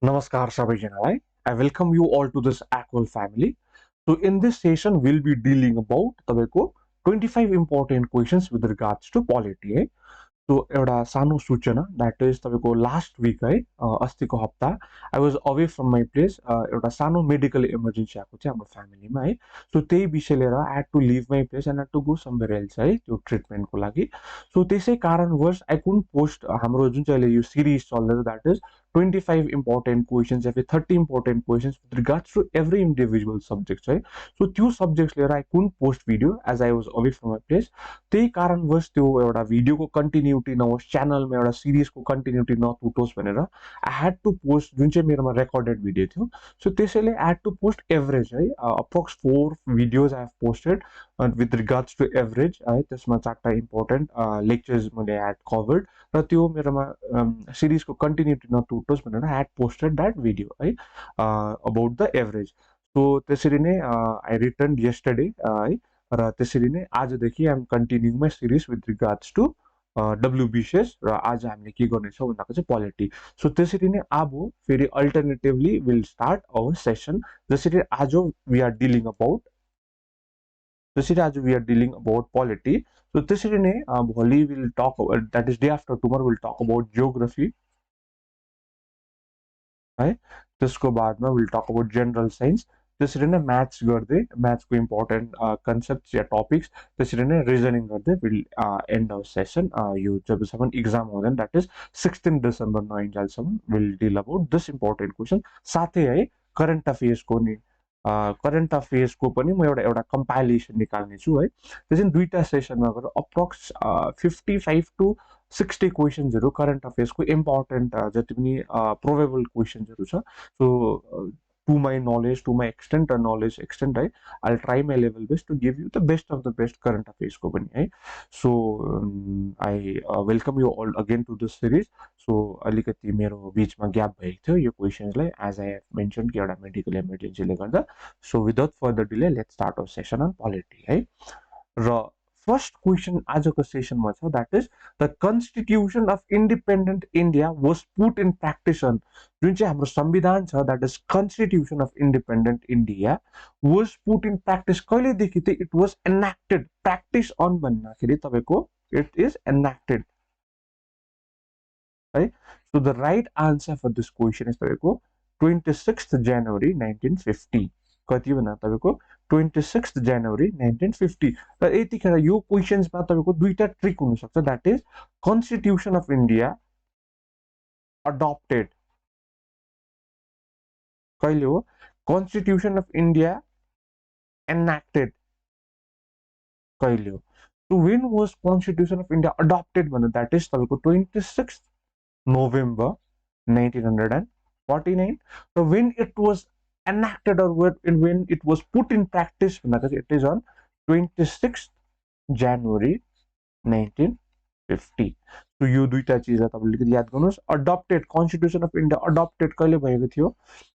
Namaskar Sabhajanalai. I welcome you all to this ACOL family. So in this session, we'll be dealing about तपाईँको 25 important questions with regards to polity है. So एउटा सानो सूचना that is तपाईँको last week है अस्तिको हप्ता I was away from my place एउटा सानो मेडिकल इमर्जेन्सी आएको थियो हाम्रो फ्यामिलीमा है सो त्यही विषय लिएर I had to live my place and had to go somewhere else है त्यो ट्रिटमेन्टको लागि सो त्यसै कारणवश आई कुन्ट पोस्ट हाम्रो जुन चाहिँ अहिले यो सिरिज चल्दैछ द्याट इज 25 इम्पोर्टेन्ट क्वेसन्स या फिर 30 important questions with regards to every individual subject है सो त्यो सब्जेक्ट्स लिएर I couldn't post video as I was away from my place त्यही कारणवश त्यो एउटा भिडियोको कन्टिन्युटी नहोस् च्यानलमा एउटा सिरिजको कन्टिन्युटी नटुटोस् भनेर आई ह्याड टु पोस्ट जुन चाहिँ मेरोमा रेकर्डेड भिडियो थियो सो त्यसैले I had to post average है approx 4 videos I have posted with regards to average है त्यसमा 4टा इम्पोर्टेन्ट लेक्चर्स मैले ह्याड कभर्ड र त्यो मेरोमा सिरिजको कन्टिन्युटी नटुटोस् भनेर I had posted that video है अबाउट द एभरेज सो त्यसरी नै आई रिटर्न यस्टरडे है र त्यसरी नै आजदेखि I'm continuing my series with regards to WBCS र आज हामीले के गर्नेछौँ भन्दाको चाहिँ पोलिटी सो त्यसरी नै अब फेरि alternatively will start our session जसरी आज we are dealing about polity so त्यसरी नै भोलि will talk that is day after tomorrow will talk about geography है त्यसको बादमा will talk about general science त्यसरी नै म्याथ्स गर्दै म्याथ्सको इम्पोर्टेन्ट कन्सेप्ट्स या टपिक्स त्यसरी नै रिजनिङ गर्दै विल एन्ड अवर सेसन यो जबसम्म इक्जाम हुँदैन द्याट इज 16 डिसेम्बर नइन्जालसम्म will deal about this important question साथै है करेन्ट अफेयर्सको पनि म एउटा कम्पाइलेसन निकाल्ने छु है त्यसरी दुईटा सेसनमा गरेर अप्रोक्स 55 टु 60 क्वेसन्सहरू करेन्ट अफेयर्सको इम्पोर्टेन्ट जति पनि प्रोबेबल क्वेसन्सहरू छ so to my knowledge, to my extent or knowledge extent, I'll try my level best to give you the best of the best current affairs ko pani hai. So I welcome you all again to this series. So alikati mero beach ma gap bhayeko थियो यो questions लाई as I have mentioned कि एउटा medical emergency ले गर्दा so without further delay let's start our session on polity है र first question आजको सेसनमा छ that is the constitution of independent India was put in practice on जुन चाहिँ हाम्रो संविधान छ that is constitution of independent India was put in practice कहिलेदेखि चाहिँ it was enacted practice on भन्दाखेरि तपाईँको इट इज एनाक्टेड है so the right answer for this question is तपाईँको 26 जनवरी 1950 कति भन्दा तपाईँको 26 जनवरी 1950 र यतिखेर यो क्वेसन्समा तपाईँको दुईटा ट्रिक हुनसक्छ that is constitution of India adapted कहिले हो कन्स्टिट्युसन अफ इन्डिया एनाक्टेड कहिले हो so when was constitution of India adapted भन्दा द्याट इज तपाईँको 26 नोभेम्बर 1949 र when it was enacted or when it was put in practice it is on 26th January 1950 so यो दुईटा चीज तपाईले याद गर्नुस् adapted constitution of India adapted कहिले भएको थियो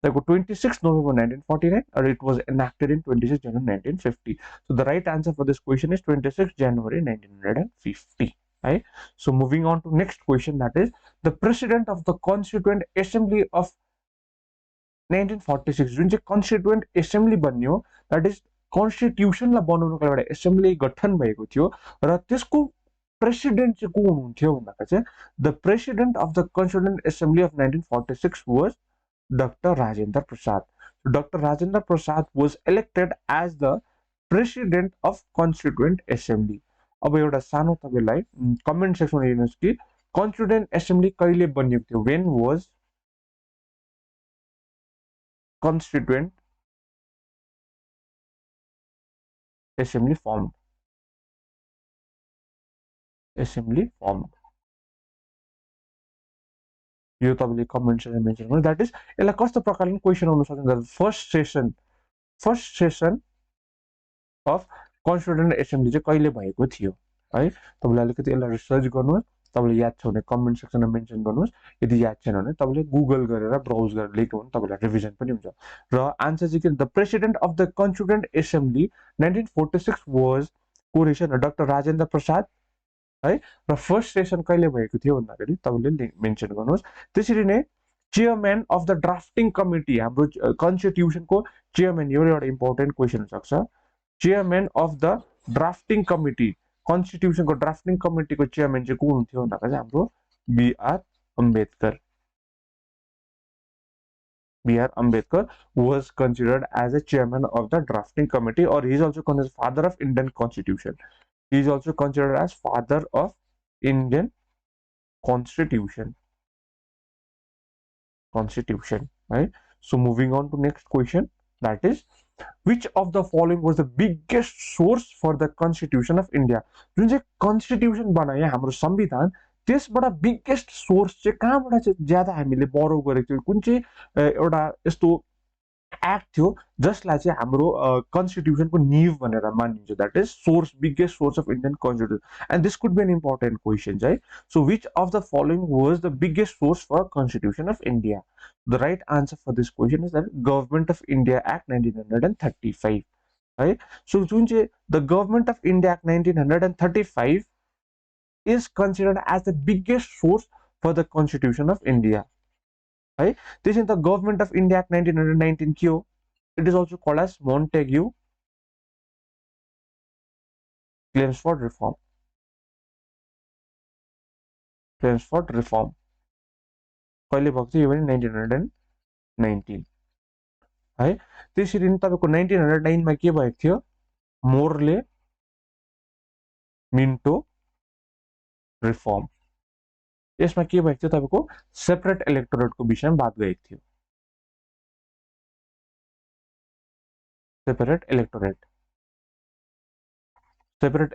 त्यसको 26 नोभेम्बर 1949 और it was enacted in 26 January 1950 so the right answer for this question is 26 January 1950 right so moving on to next question that is the president of the constituent assembly of 1946 जुन चाहिँ constituent assembly बन्यो that is कन्स्टिट्युसनलाई बनाउनको एउटा assembly गठन भएको थियो र त्यसको प्रेसिडेन्ट चाहिँ को हुनुहुन्थ्यो भन्दा चाहिँ the president of the constituent assembly of 1946 was doctor Rajendra Prasad doctor Rajendra Prasad was elected as the president of constituent assembly अब एउटा सानो तपाईलाई कमेन्ट सेक्सनमा हेर्नुस् कि कन्स्टिट्युएन्ट एसेम्ब्ली कहिले बनिएको थियो when was constituent assembly formed यो तपाईले कमेन्ट सेक्सनमा मेन्सन गर्नु दैट इज यसलाई कस्तो प्रकारले क्वेशन आउन सक्छ first session of constituent assembly चाहिँ कहिले भएको थियो है तपाईले अलिकति यसलाई रिसर्च गर्नुहोस् तपाईले याद छ भने कमेन्ट सेक्सनमा मेन्सन गर्नुहोस् यदि याद छैन भने तपाईले गुगल गरेर ब्राउज गरेर लेख्नु भने तपाईलाई रिभिजन पनि हुन्छ र आन्सर चाहिँ के the president of the constituent assembly 1946 was correction doctor Rajendra Prasad है र फर्स्ट सेसन कहिले भएको थियो भन्दाखेरि तपाईले मेन्सन गर्नुहोस् त्यसरी नै chairman of the drafting committee हाम्रो कन्स्टिट्युसनको चेयरमैन यो एउटा इम्पोर्टेन्ट क्वेसन सक्छ chairman of the drafting committee कन्स्टिट्युसनको ड्राफ्टिङ कमिटीको चेयरमैन चाहिँ को हुन्थ्यो भन्दा चाहिँ हाम्रो B R Ambedkar B.R. Ambedkar was considered as a chairman of the drafting committee, or he is also considered father of Indian Constitution. He is also considered as father of Indian Constitution. Right? So moving on to next question, that is, which of the following was the biggest source for the Constitution of India? जुन चाहिँ Constitution बनायो हाम्रो संविधान त्यसबाट biggest source चाहिँ कहाँबाट चाहिँ ज्यादा हामीले बोरो गरेको थियौँ कुन चाहिँ एउटा यस्तो एक्ट थियो जसलाई चाहिँ हाम्रो कन्स्टिट्युसनको नीव भनेर मानिन्छ that is source biggest source of Indian constitution and this could be an important question है so which of the following was the biggest source for constitution of India the right answer for this question is that government of India act 1935 है so जुन चाहिँ the government of India act 1935 is considered as the biggest source for the Constitution of India. Right? This is the Government of India Act 1919 Q. It is also called as Montague Chelmsford Reform. Chelmsford Reform. कहिले भएको थियो यो पनि 1919 है त्यसरी नै तपाईको 1909 मा के भएको थियो मोरले मिन्टो रिफर्म यसमा के भएको थियो तपाईको सेपरेट इलेक्टोरेटको विषयमा बात गरेको थियो सेपरेट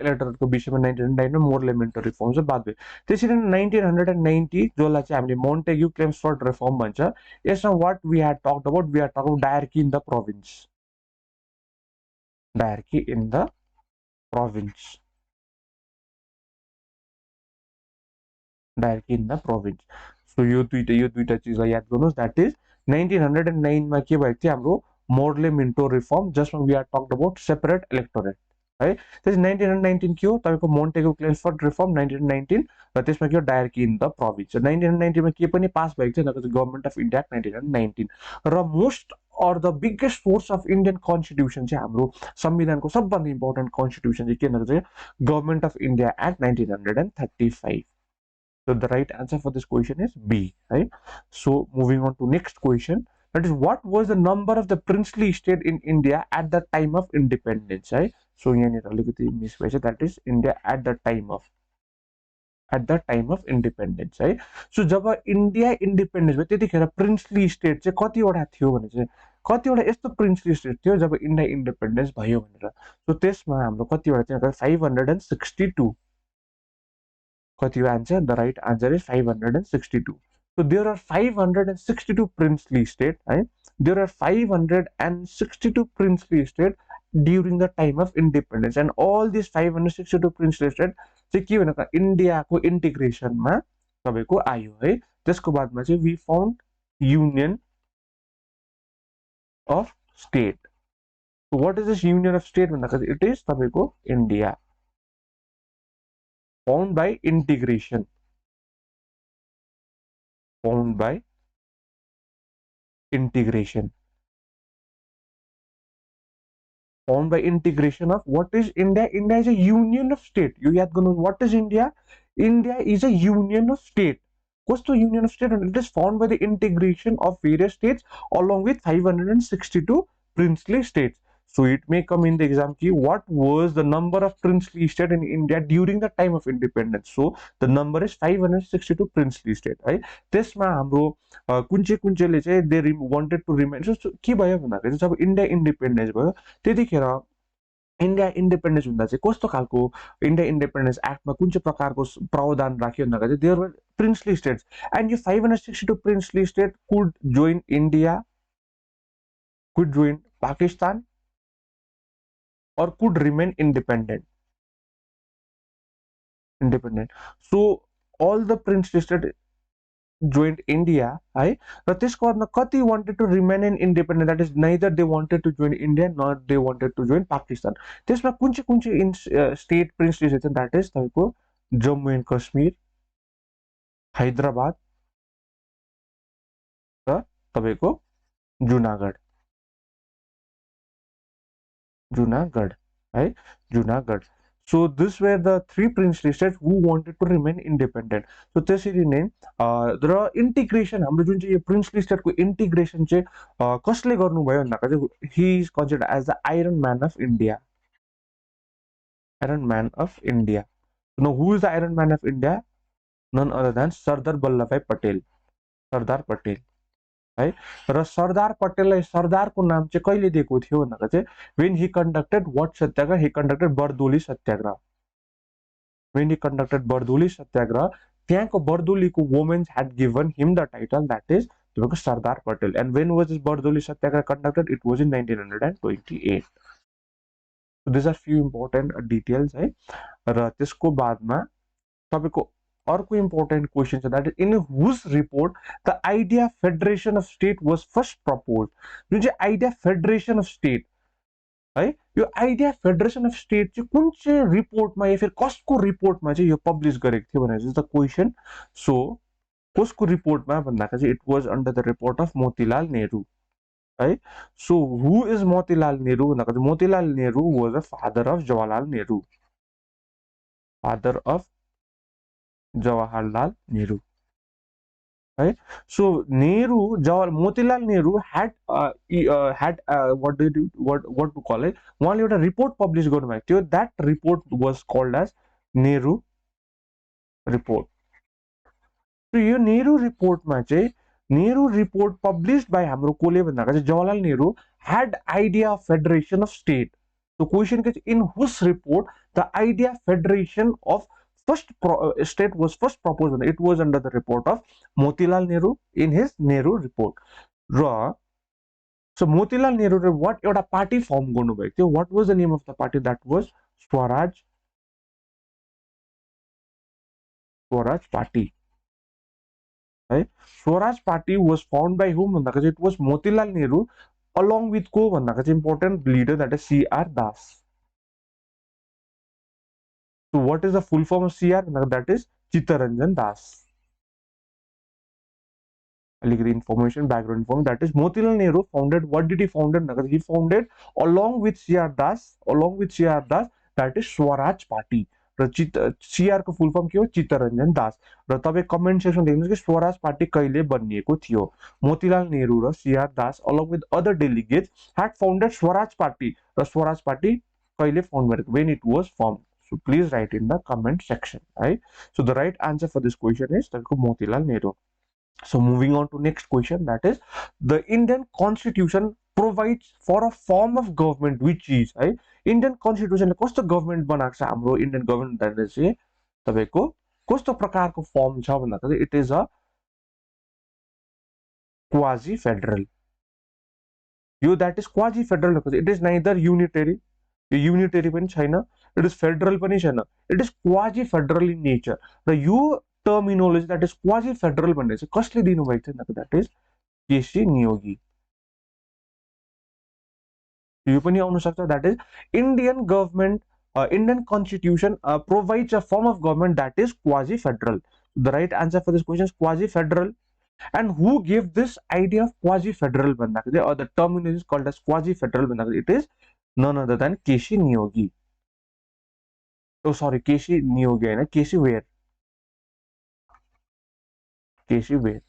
इलेक्टोरेटको विषयमा 1909 मा मोरले मिन्टो रिफर्म चाहिँ बात भयो त्यसरी नै 1990 जसलाई चाहिँ हामीले मोन्टेग्यू क्लेम्सफोर्ड रिफर्म भन्छ यसमा what we had talked about we are talking dyarchy in the province dyarchy in the province dyarchy in the province so यो दुईटा चीजलाई याद गर्नुस् दैट इज 1909 मा के भएको थियो हाम्रो मोरले मिन्टो रिफर्म जसमा we are talked about separate electorate है त्यसै 1919 के हो तपाईको मोन्टेगो क्लेम्सफोर्ड रिफर्म 1919 र त्यसमा के हो डायरकी इन द प्रोभिन्स 1990 मा के पनि पास भएको थियो नकि गभर्नमेन्ट अफ इन्डिया 1919 र मोस्ट और the biggest source of Indian constitution चाहिँ हाम्रो संविधानको सबभन्दा इम्पोर्टेन्ट कन्स्टिट्युसन चाहिँ के भनेको चाहिँ government of India act 1935 So the right answer for this question is B, right? So moving on to next question, that is what was the number of the princely state in India at the time of independence, right? So that is India at the time of independence, right? So जब India independence भयो त्यतिखेर princely state चाहिँ कतिवटा थियो भने चाहिँ कतिवटा यस्तो princely state थियो जब India independence भयो भनेर सो त्यसमा हाम्रो कतिवटा चाहिँ 562 What you answer? The right answer is 562. So there are 562 princely states. Right? There are 562 princely states during the time of independence, and all these 562 princely states चाहिँ के भनेको इन्डियाको इन्टिग्रेसनमा तपाईको आयो है त्यसको बादमा चाहिँ we found union of state. So what is this union of state भन्दा it is तपाईको India. Found by integration found by integration of what is India is a union of state you याद गर्नु what is India is a union of state कस्तो union of state and it is found by the integration of various states along with 562 princely states. So it may come in the exam key what was the number of princely states in India during the time of independence. So the number is 562 princely states, right? त्यसमा हाम्रो कुन चाहिँ they wanted to remain so के भयो भन्दाखेरि जब India independence भयो त्यतिखेर India independence हुँदा चाहिँ कस्तो खालको इन्डिया इन्डिपेन्डेन्स एक्टमा कुन चाहिँ प्रकारको प्रावधान राख्यो भन्दाखेरि चाहिँ there were princely states and यो 562 princely state could join India could join Pakistan or could remain independent. So all the princely states joined India, right? But this Kati wanted to remain in independent. That is, neither they wanted to join India nor they wanted to join Pakistan. This kunchi in state princely states, that is Jammu and Kashmir, Hyderabad, तपाईको जुनागढ है Junagadh So this were the three princely states who wanted to remain independent. So त्यसरी नै र integration हाम्रो जुन चाहिँ यो princely स्टेटको इन्टिग्रेसन चाहिँ कसले गर्नुभयो भन्दाखेरि चाहिँ he is considered as the Iron Man of India. Iron Man of India. So now who is the Iron Man of India? None other than Sardar Vallabhbhai Patel. Sardar Patel है र सरदार पटेललाई सरदारको नाम चाहिँ कहिले दिएको थियो भन्दा चाहिँ when he conducted what Satyagraha he conducted Bardoli Satyagraha when he conducted Bardoli सत्याग्रह त्यहाँको बरदोलीको women had given him the title that is तपाईँको Sardar Patel and when was this Bardoli Satyagraha conducted it was in 1928 so these are few important details है र त्यसको बादमा तपाईको अर्को important question छ that is in whose report the idea federation of state was first propose जुन चाहिँ आइडिया फेडरेसन अफ स्टेट है यो आइडिया फेडरेसन अफ स्टेट चाहिँ कुन चाहिँ रिपोर्टमा या फिर कसको रिपोर्टमा चाहिँ यो पब्लिश गरेको थियो भनेर चाहिँ द क्वेशन सो कसको रिपोर्टमा भन्दाखेरि चाहिँ it was under the report of Motilal Nehru है so who is Motilal Nehru भन्दाखेरि Motilal Nehru was a father of Jawaharlal Nehru father of Jawaharlal Nehru. Right? So Nehru, Motilal Nehru had what do you do? What to call it? One little report published going back to that report was called as Nehru report. So यो Nehru report मा चाहिँ Nehru report published by हाम्रो कोले भन्दा चाहिँ Jawaharlal Nehru had idea of federation of state. So question is in whose report the idea federation of first state was first proposed. It was under the report of Motilal Nehru in his Nehru report. So Motilal Nehru what एउटा party form गर्नुभएको थियो. What was the name of the party? That was Swaraj Party. Right? Swaraj Party was formed by whom? It was Motilal Nehru along with को भन्दाखेरि important leader that is C.R. Das. So what is the full form of CR? That is Chittaranjan Das. I'll give the information, background information. That is Motilal Nehru founded. What did he founded? He founded along with CR Das. That is Swaraj Party. CR को full form के हो? चित्तरंजन दास. र तपाईं comment section देख्नुस् कि Swaraj party कहिले बनिएको थियो. मोतीलाल नेहरू र CR Das along with other delegates had founded Swaraj Party. र स्वराज पार्टी कहिले found गरेको? When it was formed. So please write in the comment section, right? So the right answer for this question is Motilal Nehru. So moving on to next question, that is the Indian Constitution provides for a form of government which is right? Indian Constitution कस्तो government बनाएको छ हाम्रो Indian government that is तपाईको कस्तो प्रकारको form छ भन्दाखेरि it is a quasi federal. यो that is quasi federal because it is neither unitary unitary पनि छैन it is federal पनि छैन it is quasi federal in nature र यो terminology that is quasi federal भन्ने चाहिँ कसले दिनु भएको छ that is केसी नियोगी यो पनि आउन सक्छ that is Indian government Indian constitution provides a form of government that is quasi federal. The right answer for this question is quasi federal. And who gave this idea of quasi federal भन्दाखेरि or the terminology is called as quasi federal भन्दाखेरि it is none other than KC Niyogi. Oh sorry, K C Niyogi हैन K C Wheare. K C Wheare.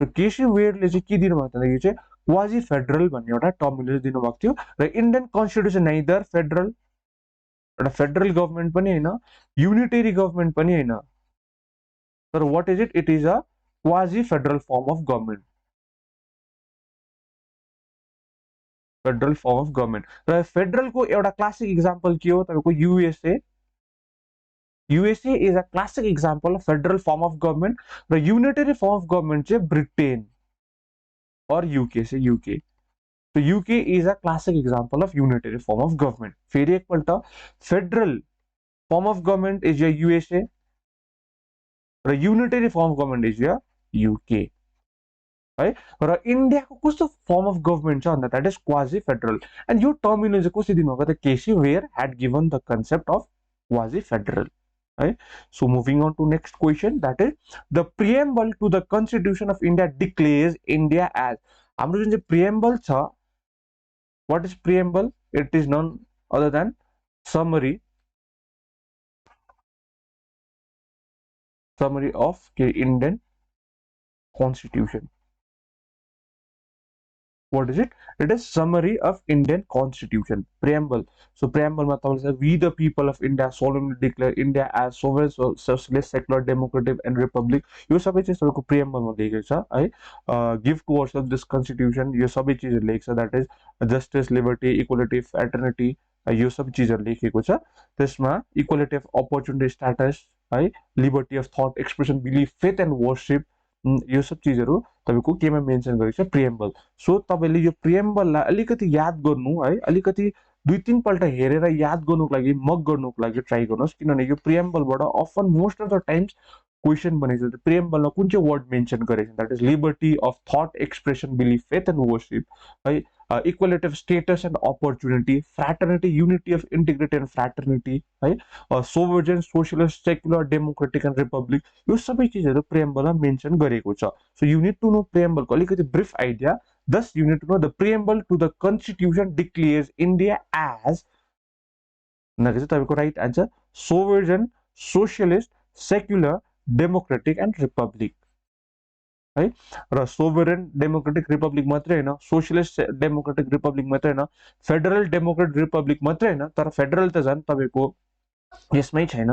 So K C वेयरले चाहिँ के दिनु भएको थियो चाहिँ क्वाजी फेडरल भन्ने एउटा टर्मिनोलोजी दिनु भएको थियो र इन्डियन कन्स्टिट्युसन नाइदर फेडरल एउटा फेडरल गभर्नमेन्ट पनि हैन युनिटरी गभर्नमेन्ट पनि हैन तर what is it is a quasi federal form of government federal form of government र फेडरल को एउटा क्लासिक एक्जाम्पल के हो तपाईको USA is a classic example of federal form of government. The unitary form of government is Britain or UK. Say UK. So UK is a classic example of unitary form of government. Federal form of government is your USA. The unitary form of government is your UK. Right? But India form of government that is quasi-federal. And your terminology Casey Ware had given the concept of quasi-federal. है. So moving on to next question, that is the preamble to the Constitution of India declares India as. हाम्रो जुन चाहिँ preamble छ, what is preamble? It is none other than summary of the Indian Constitution. What is it? It is summary of Indian Constitution. Preamble. So preamble मा तपाईले चाहिँ we the people of India solemnly declare India as sovereign, socialist, secular, democratic and republic. यो सबै चाहिँ तपाईको preamble मा लेखेको छ है. Give to ourselves this constitution. यो सबै चीजहरु लेखेको छ, that is justice, liberty, equality, fraternity. यो सबै चीजहरु लेखेको छ. त्यसमा equality of opportunity, status है, liberty of thought, expression, belief, faith and worship. यो सब चीजहरु तपाईको केमा मेन्सन गरेको छ, प्रिएम्बल. सो तपाईले यो प्रिएम्बललाई अलिकति याद गर्नु है, अलिकति दुई तीन पल्ट हेरेर याद गर्नुको लागि, मक गर्नुको लागि ट्राई गर्नुहोस्, किनभने यो प्रिएम्बलबाट often most of the times question बनेको छ. प्रिएम्बलमा कुन चाहिँ वर्ड मेन्सन गरेको छ, that is liberty of thought, expression, belief, faith and worship है, equality of status and opportunity, fraternity, unity of integrity and fraternity है, sovereign, socialist, secular, democratic and republic. यो सबै चिजहरु प्रिएम्बलमा मेन्सन गरेको छ. So you need to know प्रिएम्बलको अलिकति brief idea. Thus, you need to know the preamble to the Constitution declares India as. तपाईको right answer sovereign, socialist, secular, democratic and republic है. र सोभरेन डेमोक्रेटिक रिपब्लिक मात्रै हैन, socialist democratic Republic मात्रै हैन, federal democratic Republic मात्रै हैन, तर फेडरल त झन् तपाईको यसमै छैन.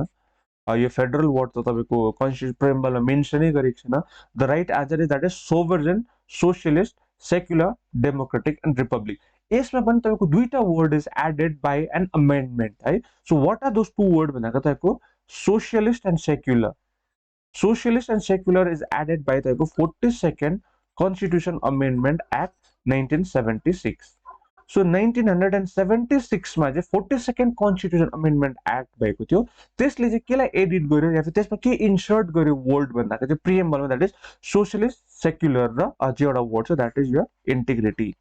यो फेडरल वर्ड त तपाईको कन्स्टिट्युसन प्रिएम्बलमा मेन्सनै गरेको छैन. The right answer is that is sovereign, socialist, secular, democratic and republic. यसमा पनि तपाईको दुईटा word is added by an amendment है. So what are those two word भनेको तपाईको socialist and secular. Socialist and secular is added by तपाईको 42nd constitution amendment act 1976. So 1976 मा चाहिँ 42nd कन्स्टिट्युसन अमेन्डमेन्ट एक्ट भएको थियो. त्यसले चाहिँ केलाई एडिट गर्यो या फिर त्यसमा के इन्सर्ट गर्यो वर्ड भन्दाखेरि चाहिँ प्रिएम्बलमा, दैट इज सोशलिस्ट, सेक्युलर र अझै एउटा वर्ड छ, दैट इज योर इन्टिग्रिटी.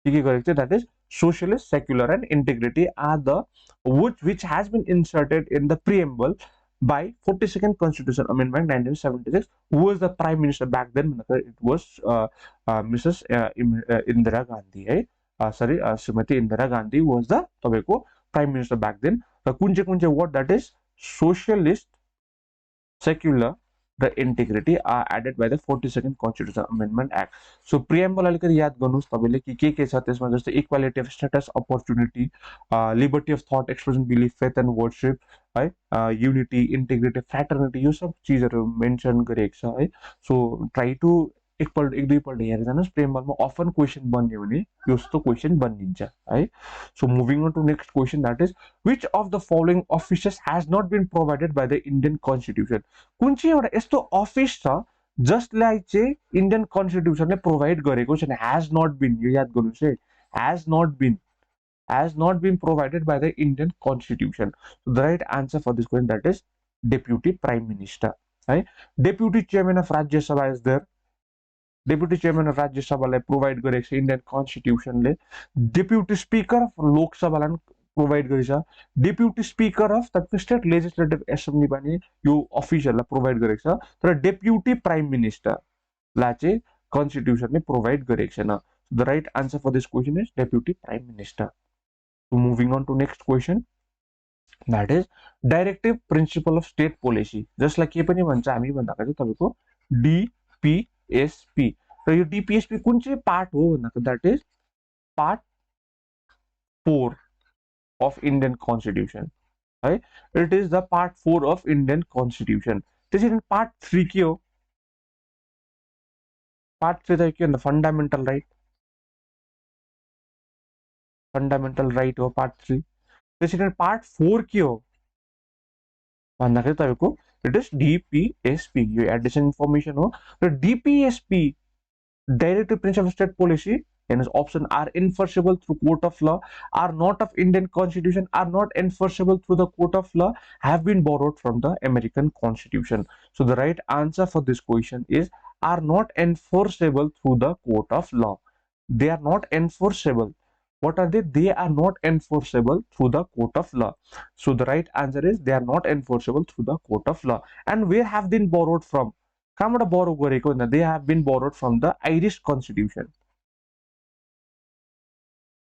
के गरेको थियो, that is socialist, secular and integrity are the which has been inserted in the preamble by 42nd Constitution Amendment 1976. Who was the Prime Minister back then? It was Mrs. Indira Gandhi. Sorry, Srimati Indira Gandhi was the Prime Minister back then. Kunje word, that is socialist, secular, the integrity are added by the 42nd Constitution Amendment Act. So preamble अलिकति याद गर्नुस् तपाईले के छ त्यसमा, जस्तै equality of status, opportunity, liberty of thought, expression, belief, faith and worship है, unity, integrity, फ्र्याटर्निटी, यो सब चीजहरु मेन्सन गरेको छ है. सो ट्राई टु एक दुई पल्ट हेरेर जानुस्. प्रिएम्बलमा अफन क्वेशन बन्यो भने यस्तो क्वेशन बनिन्छ है. So moving on to next question, that is which of the following offices has not been provided by the Indian Constitution? कुन चाहिँ एउटा यस्तो अफिस छ जसलाई चाहिँ इन्डियन कन्स्टिट्युसनले प्रोभाइड गरेको छैन? has not been, यो याद गर्नुस् है, has not been provided by the Indian Constitution. So the right answer for this question, that is Deputy Prime Minister है. Deputy Chairman of Rajya Sabha is there. Deputy Chairman of Rajya Sabhaलाई provide गरेको छ Indian कन्स्टिट्युसनले. Deputy speaker of लोक सभालाई provide गरेछ. Deputy speaker of तपाईको state legislative assembly पनि यो अफिसहरुलाई प्रोभाइड गरेको छ. तर डेप्युटी प्राइम मिनिस्टर लाई चाहिँ कन्स्टिट्युसनले प्रोभाइड गरेको छैन. The right answer for this question is deputy prime minister. So moving on to next question, that is directive principle of state policy, जसलाई के पनि भन्छ हामी भन्दाखेरि चाहिँ तपाईको DPSP. र यो DPSP कुन चाहिँ पार्ट हो भन्दाखेरि that is part 4 of Indian Constitution है. It is the part 4 of Indian Constitution. त्यसैले part 3 के हो? part 3 त के हो? फन्डामेन्टल राइट, फन्डामेन्टल राइट हो part 3. त्यसैले part 4 के हो भन्दाखेरि तपाईको इट इज DPSP. यो एडिसन इन्फर्मेसन हो. र DPSP Directive Principle of State Policy, and option are enforceable through court of law, are not of Indian Constitution, are not enforceable through the court of law, have been borrowed from the American Constitution. So the right answer for this question is are not enforceable through the court of law. They are not enforceable. what are they? They are not enforceable through the court of law. So the right answer is they are not enforceable through the court of law. And where have been borrowed from? कहाँबाट borrow गरेको भन्दा they have been borrowed from the Irish constitution.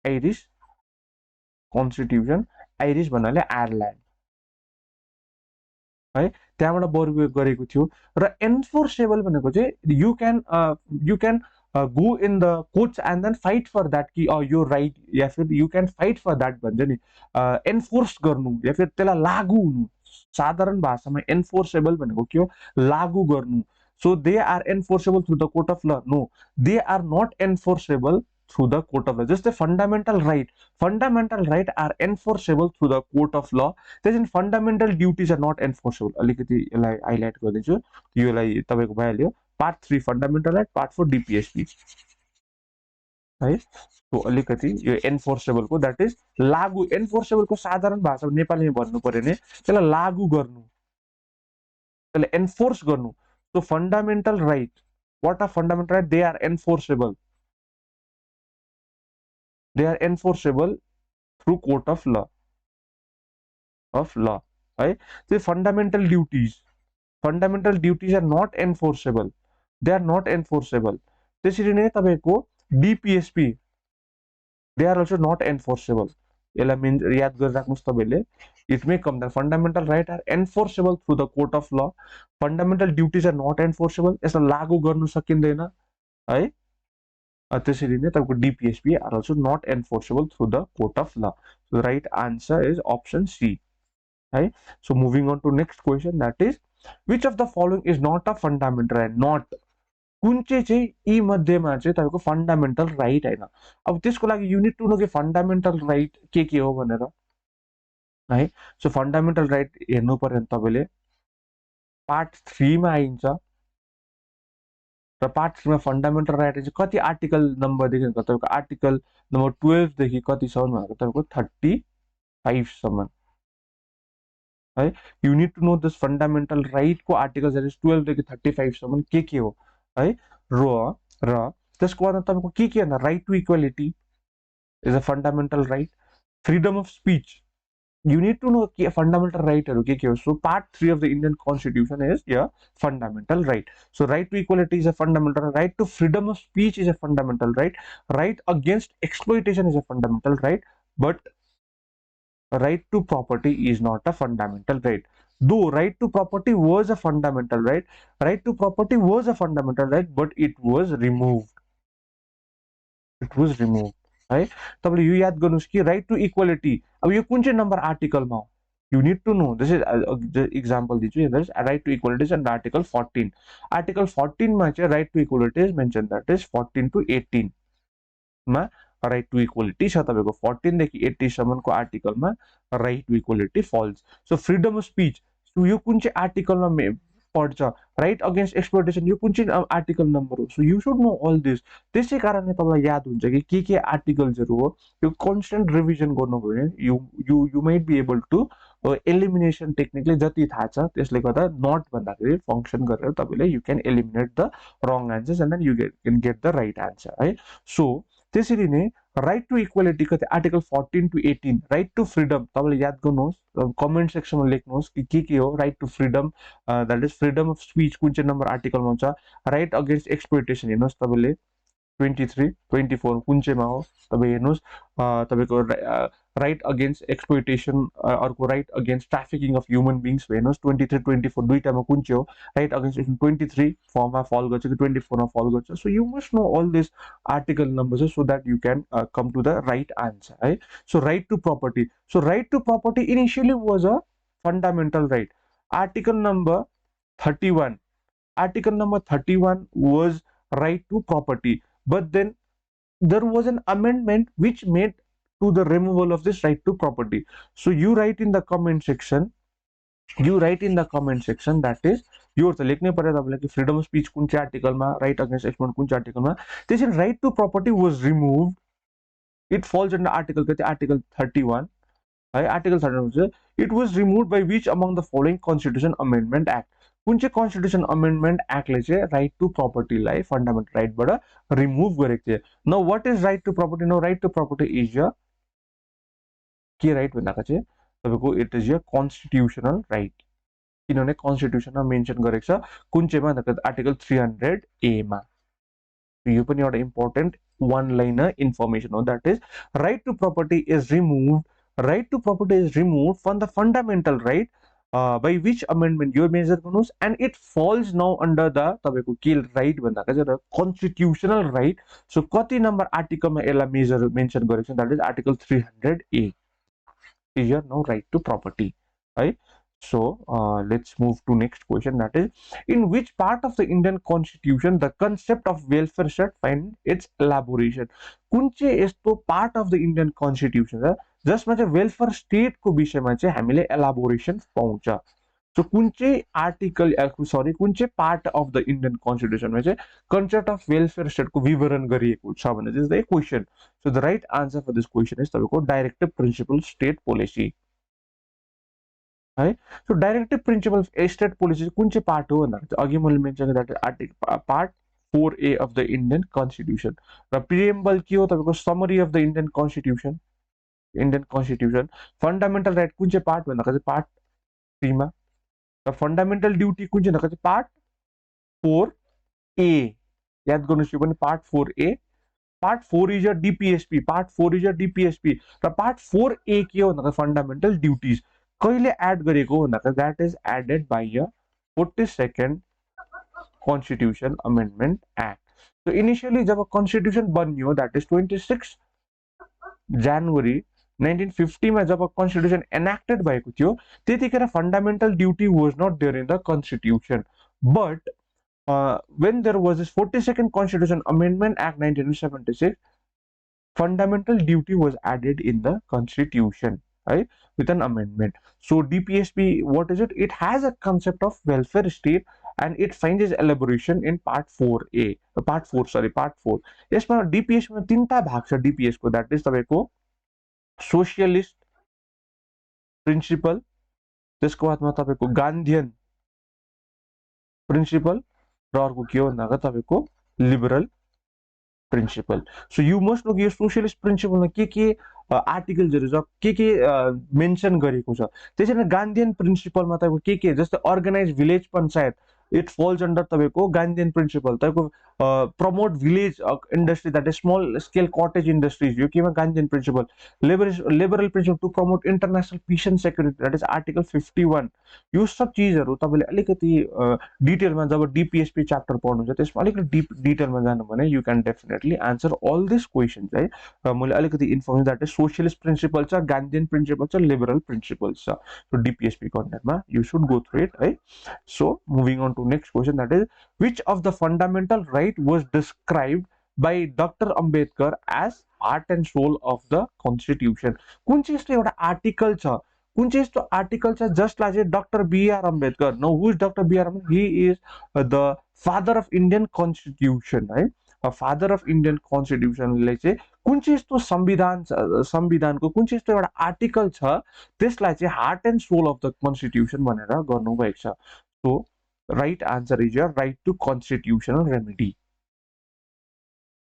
Irish constitution, Irish भन्नाले Ireland है, त्यहाँबाट borrow गरेको थियो। र enforceable भनेको चाहिँ you can go in the courts and then fight for that कि यो राइट, या फिर you can fight for that भन्छ नि, एन्फोर्स गर्नु या फिर त्यसलाई लागू हुनु। साधारण भाषामा एन्फोर्सेबल भनेको के हो? लागू गर्नु। So they are enforceable through the court of law? No, they are not enforceable through the court of law. Just the fundamental right are enforceable through the court of law. Then fundamental duties are not enforceable. अलिकति यसलाई highlight गरिदिन्छु, योलाई तपाईको भइहाल्यो। Part 3 fundamental right, part 4 डिपिएसपी है। So अलिकति यो एन्फोर्सेबल को that is लागू। एन्फोर्सेबल को साधारण भाषामा नेपालीमा भन्नु पर्यो भने त्यसलाई लागू गर्नु, त्यसलाई एन्फोर्स गर्नु। So fundamental right, what are fundamental right? They are enforceable, they are enforceable through court of law right? The fundamental duties are not enforceable, they are not enforceable. त्यसरी नै तपाईको DPSP, they are also not enforceable. यसलाई mean याद गरिराख्नुस् तपाईले। It may come that fundamental right are enforceable through the court of law, fundamental duties are not enforceable, यसलाई लागू गर्न सकिँदैन है। त्यसरी नै तपाईको DPSP are also not enforceable through the court of law. So the right answer is option C. Right? So moving on to next question, that is which of the following is not a fundamental right? Not कुन चाहिँ यी मध्येमा चाहिँ तपाईको fundamental right हैन। अब त्यसको लागि यु निड टु नो कि फन्डामेन्टल राइट के हो भनेर है। सो फन्डामेन्टल राइट हेर्नु पर्यो भने तपाईले पार्ट 3 मा आइन्छ र पार्ट 3 मा फन्डामेन्टल राइट चाहिँ कति आर्टिकल नम्बर देखि तपाईको आर्टिकल नम्बर 12 देखि कति सम्म भनेको तपाईको 35 सम्म है। You need to know this fundamental right को आर्टिकल जति 12 देखि 35 सम्म के हो है। र त्यसको बाद तपाईको के भन्दा right to equality is a fundamental right, freedom of speech, you need to know fundamental right haru ke ho. So part 3 of the Indian Constitution is fundamental right. So right to equality is a fundamental right, to freedom of speech is a fundamental right, right against exploitation is a fundamental right, but right to property is not a fundamental right. Though right to property was a fundamental right, but it was removed है। तपाईले यो याद गर्नुस् कि right to equality, अब यो कुन चाहिँ नम्बर आर्टिकलमा हो? You need to know. This is example दिन्छु, right to equality is under article 14। Article 14 मा चाहिँ right to equality is mention, that is 14 to 18 मा राइट टु इक्वालिटी छ। तपाईको 14 देखि 80 सम्मको आर्टिकलमा right to equality falls. So freedom of speech, so यो कुन चाहिँ आर्टिकलमा पर्छ? राइट अगेन्स्ट एक्सप्लोइटेसन, यो कुन चाहिँ आर्टिकल नम्बर हो? So you should know all this. त्यसै कारणले तपाईलाई याद हुन्छ कि के आर्टिकल्सहरु हो। यो कन्स्टेन्ट रिभिजन गर्नुभयो भने you might be able to elimination टेक्निकले जति थाहा छ त्यसले गर्दा नट भन्दाखेरि फंक्सन गरेर तपाईले you can eliminate the wrong answers and then you can get the right answer है। सो त्यसरी नै राइट टु इक्वालिटी कति article 14 to 18। Right to freedom तपाईले याद गर्नुहोस्, कमेन्ट सेक्सनमा लेख्नुहोस् कि के हो right to freedom, that is freedom of speech कुन चाहिँ नम्बर आर्टिकलमा हुन्छ। राइट अगेन्स्ट एक्सप्लोइटेसन हेर्नुहोस् तपाईले 23, 24 कुन चाहिँमा हो तपाई हेर्नुहोस्। तपाईको राइट अगेन्स्ट एक्सप्लोइटेसन, अर्को right against trafficking of human beings हेर्नुहोस् 23, 24 दुईटामा कुन चाहिँ हो? राइट अगेन्स्ट 23 फर्ममा फल गर्छ कि 24 मा फल गर्छ? So you must know all this article numbers so that you can come to the right answer है। So right to property, so right to property initially was a fundamental right. Article number 31 was right to property, but then there was an amendment which made to the removal of this right to property. So you write in the comment section, that is your त लेख्नै पर्यो तपाईलाई कि freedom of speech कुन चाहिँ आर्टिकलमा, right against exploitation कुन चाहिँ आर्टिकलमा। त्यसैले right to property was removed, it falls under article कति? आर्टिकल 31 है। Article 31 it was removed by which among the following constitution amendment act. कुन चाहिँ कन्स्टिट्युसन अमेन्डमेन्ट एक्टले चाहिँ राइट टु प्रपर्टीलाई फन्डामेन्टल राइटबाट रिमुभ गरेको थियो। न what is right to property? न right to property is a के राइट भन्दाको चाहिँ तपाईँको it is a constitutional right, किनभने कन्स्टिट्युसनमा मेन्सन गरेको छ कुन चाहिँमा भन्दाखेरि आर्टिकल 300A मा। यो पनि एउटा इम्पोर्टेन्ट one liner information हो, that is right to property is removed, right to property is removed from the fundamental right by which amendment यो मेजर गर्नुहोस्, and it falls now under the तपाईँको के right भन्दाको चाहिँ constitutional right. So कति number आर्टिकलमा यसलाई major mention गरेको छ, that is article 300A is your now right to property, right? So let's move to next question, that is in which part of the Indian constitution the concept of welfare state find its elaboration? कुन चाहिँ यस्तो part of the Indian constitution छ जसमा चाहिँ welfare स्टेटको विषयमा चाहिँ हामीले एलाबोरेसन पाउँछ? सो कुन चाहिँ आर्टिकल सरी कुन चाहिँ पार्ट अफ द इन्डियन कन्स्टिट्युसनमा चाहिँ कन्सेप्ट अफ वेलफेयर स्टेटको विवरण गरिएको छ भने चाहिँ the question. So the right answer for this question is तपाईँको डाइरेक्टिभ प्रिन्सिपल स्टेट पोलिसी है। So directive principle state policy कुन चाहिँ पार्ट हो भन्दा अघि मैले मेन्सन गरेँ article part 4A of the Indian constitution, र प्रिएम्बल के हो तपाईँको summary of the Indian constitution. Fundamental right कुन चाहिँ पार्ट भन्दा चाहिँ पार्ट 3 मा, र फन्डामेन्टल ड्युटी कुन चाहिँ भन्दा चाहिँ पार्ट 4A, याद गर्नुहोस् यो पनि part 4A। Part 4 is a DPSP, part 4 is a DPSP, र पार्ट 4A के हो भन्दा फन्डामेन्टल ड्युटिज कहिले एड गरेको भन्दा that is added by a 42nd constitution amendment act. So initially जब कन्स्टिट्युसन बनियो द्याट इज 26 जनवरी 1950 मा जब कन्स्टिट्युसन एनाक्टेड भएको थियो त्यतिखेर fundamental duty was not there in the constitution, but when there was this 42nd Constitution Amendment Act 1976, fundamental duty was added in the Constitution, right, with an amendment. So DPSP, what is it? It has a concept of welfare state, and it finds its elaboration in part 4A, part 4. यसमा DPS मा तीनटा भाग छ DPS को, that is तपाईँको socialist principal, त्यसको बादमा तपाईँको गान्धीयन प्रिन्सिपल, र अर्को के हो भन्दा तपाईँको liberal principle. So you must know कि यो सोसियलिस्ट प्रिन्सिपलमा के आर्टिकल्सहरू छ, के मेन्सन गरेको छ। त्यसैले गान्धीयन प्रिन्सिपलमा तपाईँको के जस्तै organise village panchayat, it falls under तपाईँको गान्धीयन प्रिन्सिपल। तपाईँको promote village industry, that is small scale cottage industries, यो केमा Gandhian principle. Liberal principle to promote international peace and security, that is article 51। यो सब चिजहरू तपाईँले अलिकति डिटेलमा जब डिपिएसपी च्याप्टर पढ्नुहुन्छ त्यसमा अलिकति डिटेलमा जानु भने you can definitely answer all this questions है। र मैले अलिकति information that is socialist principle छ, गान्धीयन प्रिन्सिपल छ, लिबरल प्रिन्सिपल छ। सो डिपिएसपी कन्टेन्टमा you should go through it है। So moving on to next question, that is which of the fundamental right was described by doctor Ambedkar as heart and soul of the constitution? कुन चाहिँ यस्तो एउटा article छ, कुन चाहिँ यस्तो आर्टिकल छ जसलाई चाहिँ doctor BR Ambedkar, know who is doctor BR Ambedkar, Hee is the father of Indian constitution है। फादर अफ इन्डियन कन्स्टिट्युसनले चाहिँ कुन चाहिँ यस्तो संविधानको कुन चाहिँ यस्तो एउटा आर्टिकल छ त्यसलाई चाहिँ heart and soul of the constitution भनेर गर्नुभएको छ? So right answer is your right to constitutional remedy.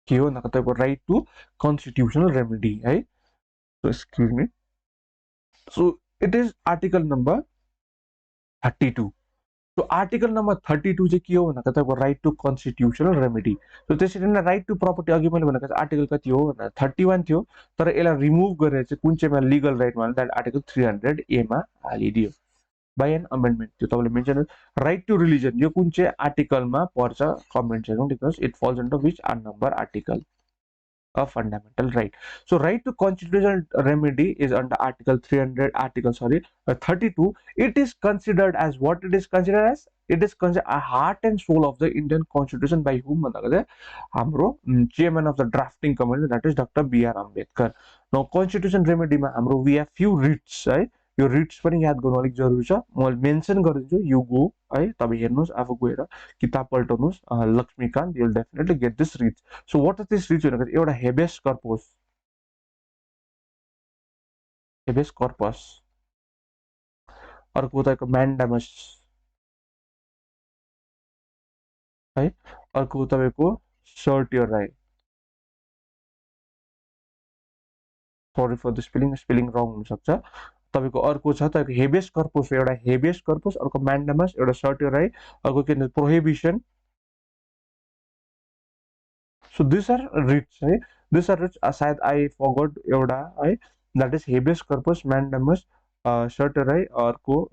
के हो भन्दा तपाईँको राइट टु कन्स्टिट्युसनल रेमेडी है। So excuse me, so it is article number 32। So article number 32 चाहिँ के हो भन्दा तपाईँको right to constitutional remedy. So त्यसरी नै राइट टु प्रपर्टी अघि मैले भनेको आर्टिकल कति हो भन्दा 31 थियो, तर यसलाई रिमुभ गरेर चाहिँ कुन चाहिँमा लिगल राइटमा द्याट आर्टिकल 300A मा हालिदियो बाई एन अमेन्डमेन्ट। त्यो तपाईँले मेन्सन राइट टु रिलिजन, यो कुन चाहिँ आर्टिकलमा पर्छ comment section, because it falls under which number article? A fundamental right. So right to constitutional remedy is under article 32. It is considered as what? It is considered as, it is considered a heart and soul of the Indian constitution by whom? हाम्रो chairman of the drafting committee, that is Dr. B.R. Ambedkar. Now constitution remedy मा हाम्रो we have few writs है। यो Ritz पनि याद गर्नु अलिक जरुरी छ, म मेन्सन गरिदिन्छु, यु गो है, तपाईँ हेर्नुहोस्, आफू गएर किताब पल्टाउनुहोस्, Laxmikanth, you will definitely get this writs. So what is this writs भनेको एउटा हेबेस कर्पस, अर्को तपाईँको म्यान्डामस, है। अर्को तपाईको certiorari right, sorry for the spelling wrong हुन सक्छ। तपाईको अर्को छ तपाईको हेबियस कर्पस, एउटा हेबियस कर्पस, अर्को म्यान्डामस, एउटा सर्टियर राइट, अर्को के भन्छ prohibition. So this are writs है, दिस आर रिट्स। सायद आई फरगट एउटा है, that is habeas corpus, mandamus, certiorari है। अर्को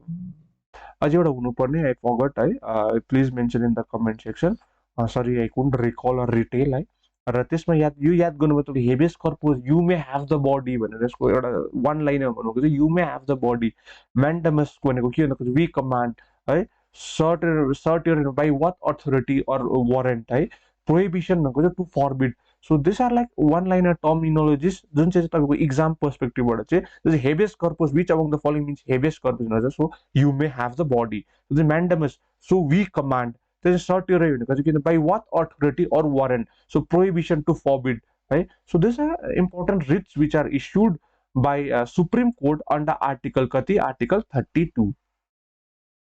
अझै एउटा हुनुपर्ने, आई फरगट है, please mention in the comment section. Sorry I couldn't recall or retail है। र त्यसमा याद गर्नुभयो तपाईँ habeas corpus you may have the body भनेर यसको एउटा वान लाइनर भन्नुको चाहिँ you may have the body. Mandamus भनेको के भन्दा वी कमान्ड है। Certiorari by what authority or warrant है। प्रोहिबिसन भनेको चाहिँ to forbid. So this are like one liner terminologies जुन चाहिँ तपाईँको इक्जाम पर्सपेक्टिभबाट चाहिँ habeas corpus which among the following means habeas corpus भनेर so you may have the body. Mandamus so we command, त्यो सर्टियर भनेको चाहिँ किन by what authority or warrant, so prohibition to forbid है। So this are important writs which are issued by supreme court under article कति, article 32